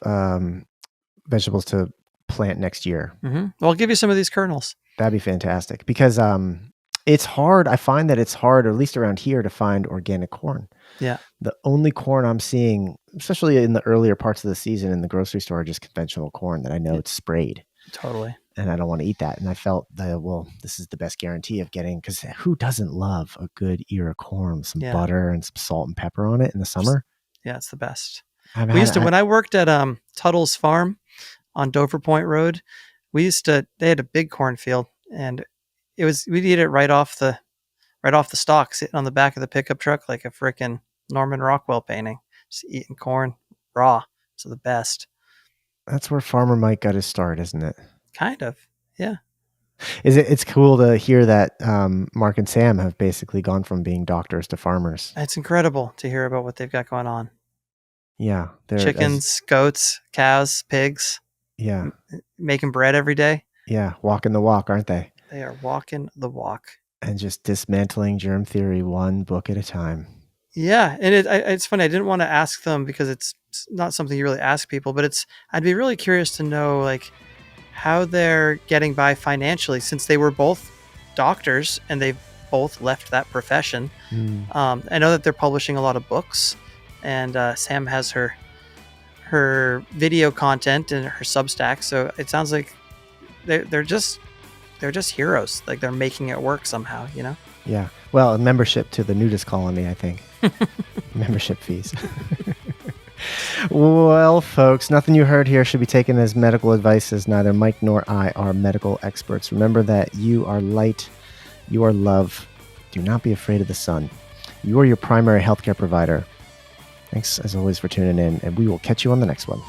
vegetables to plant next year. Mm-hmm. Well, I'll give you some of these kernels. That'd be fantastic because it's hard. I find that it's hard, or at least around here, to find organic corn. Yeah. The only corn I'm seeing, especially in the earlier parts of the season in the grocery store, are just conventional corn that I know it's sprayed. Totally. And I don't want to eat that. And I felt that, this is the best guarantee of getting, because who doesn't love a good ear of corn with some butter and some salt and pepper on it in the summer? Yeah, it's the best. When I worked at Tuttle's Farm on Dover Point Road, they had a big cornfield, and we'd eat it right off the stalk, sitting on the back of the pickup truck like a frickin' Norman Rockwell painting, just eating corn raw. So the best. That's where Farmer Mike got his start, isn't it? Kind of, yeah. It's cool to hear that Mark and Sam have basically gone from being doctors to farmers. It's incredible to hear about what they've got going on. Yeah. Chickens, goats, cows, pigs. Yeah. Making bread every day. Yeah. Walking the walk, aren't they? They are walking the walk. And just dismantling germ theory one book at a time. Yeah. And it's funny. I didn't want to ask them because it's not something you really ask people, but I'd be really curious to know, like, how they're getting by financially, since they were both doctors and they've both left that profession. I know that they're publishing a lot of books, and Sam has her video content and her Substack. So it sounds like they're just heroes. Like they're making it work somehow, you know? Yeah. Well, a membership to the nudist colony, I think. Membership fees. Well, folks, nothing you heard here should be taken as medical advice, as neither Mike nor I are medical experts. Remember that you are light, you are love. Do not be afraid of the sun. You are your primary healthcare provider. Thanks, as always, for tuning in, and we will catch you on the next one.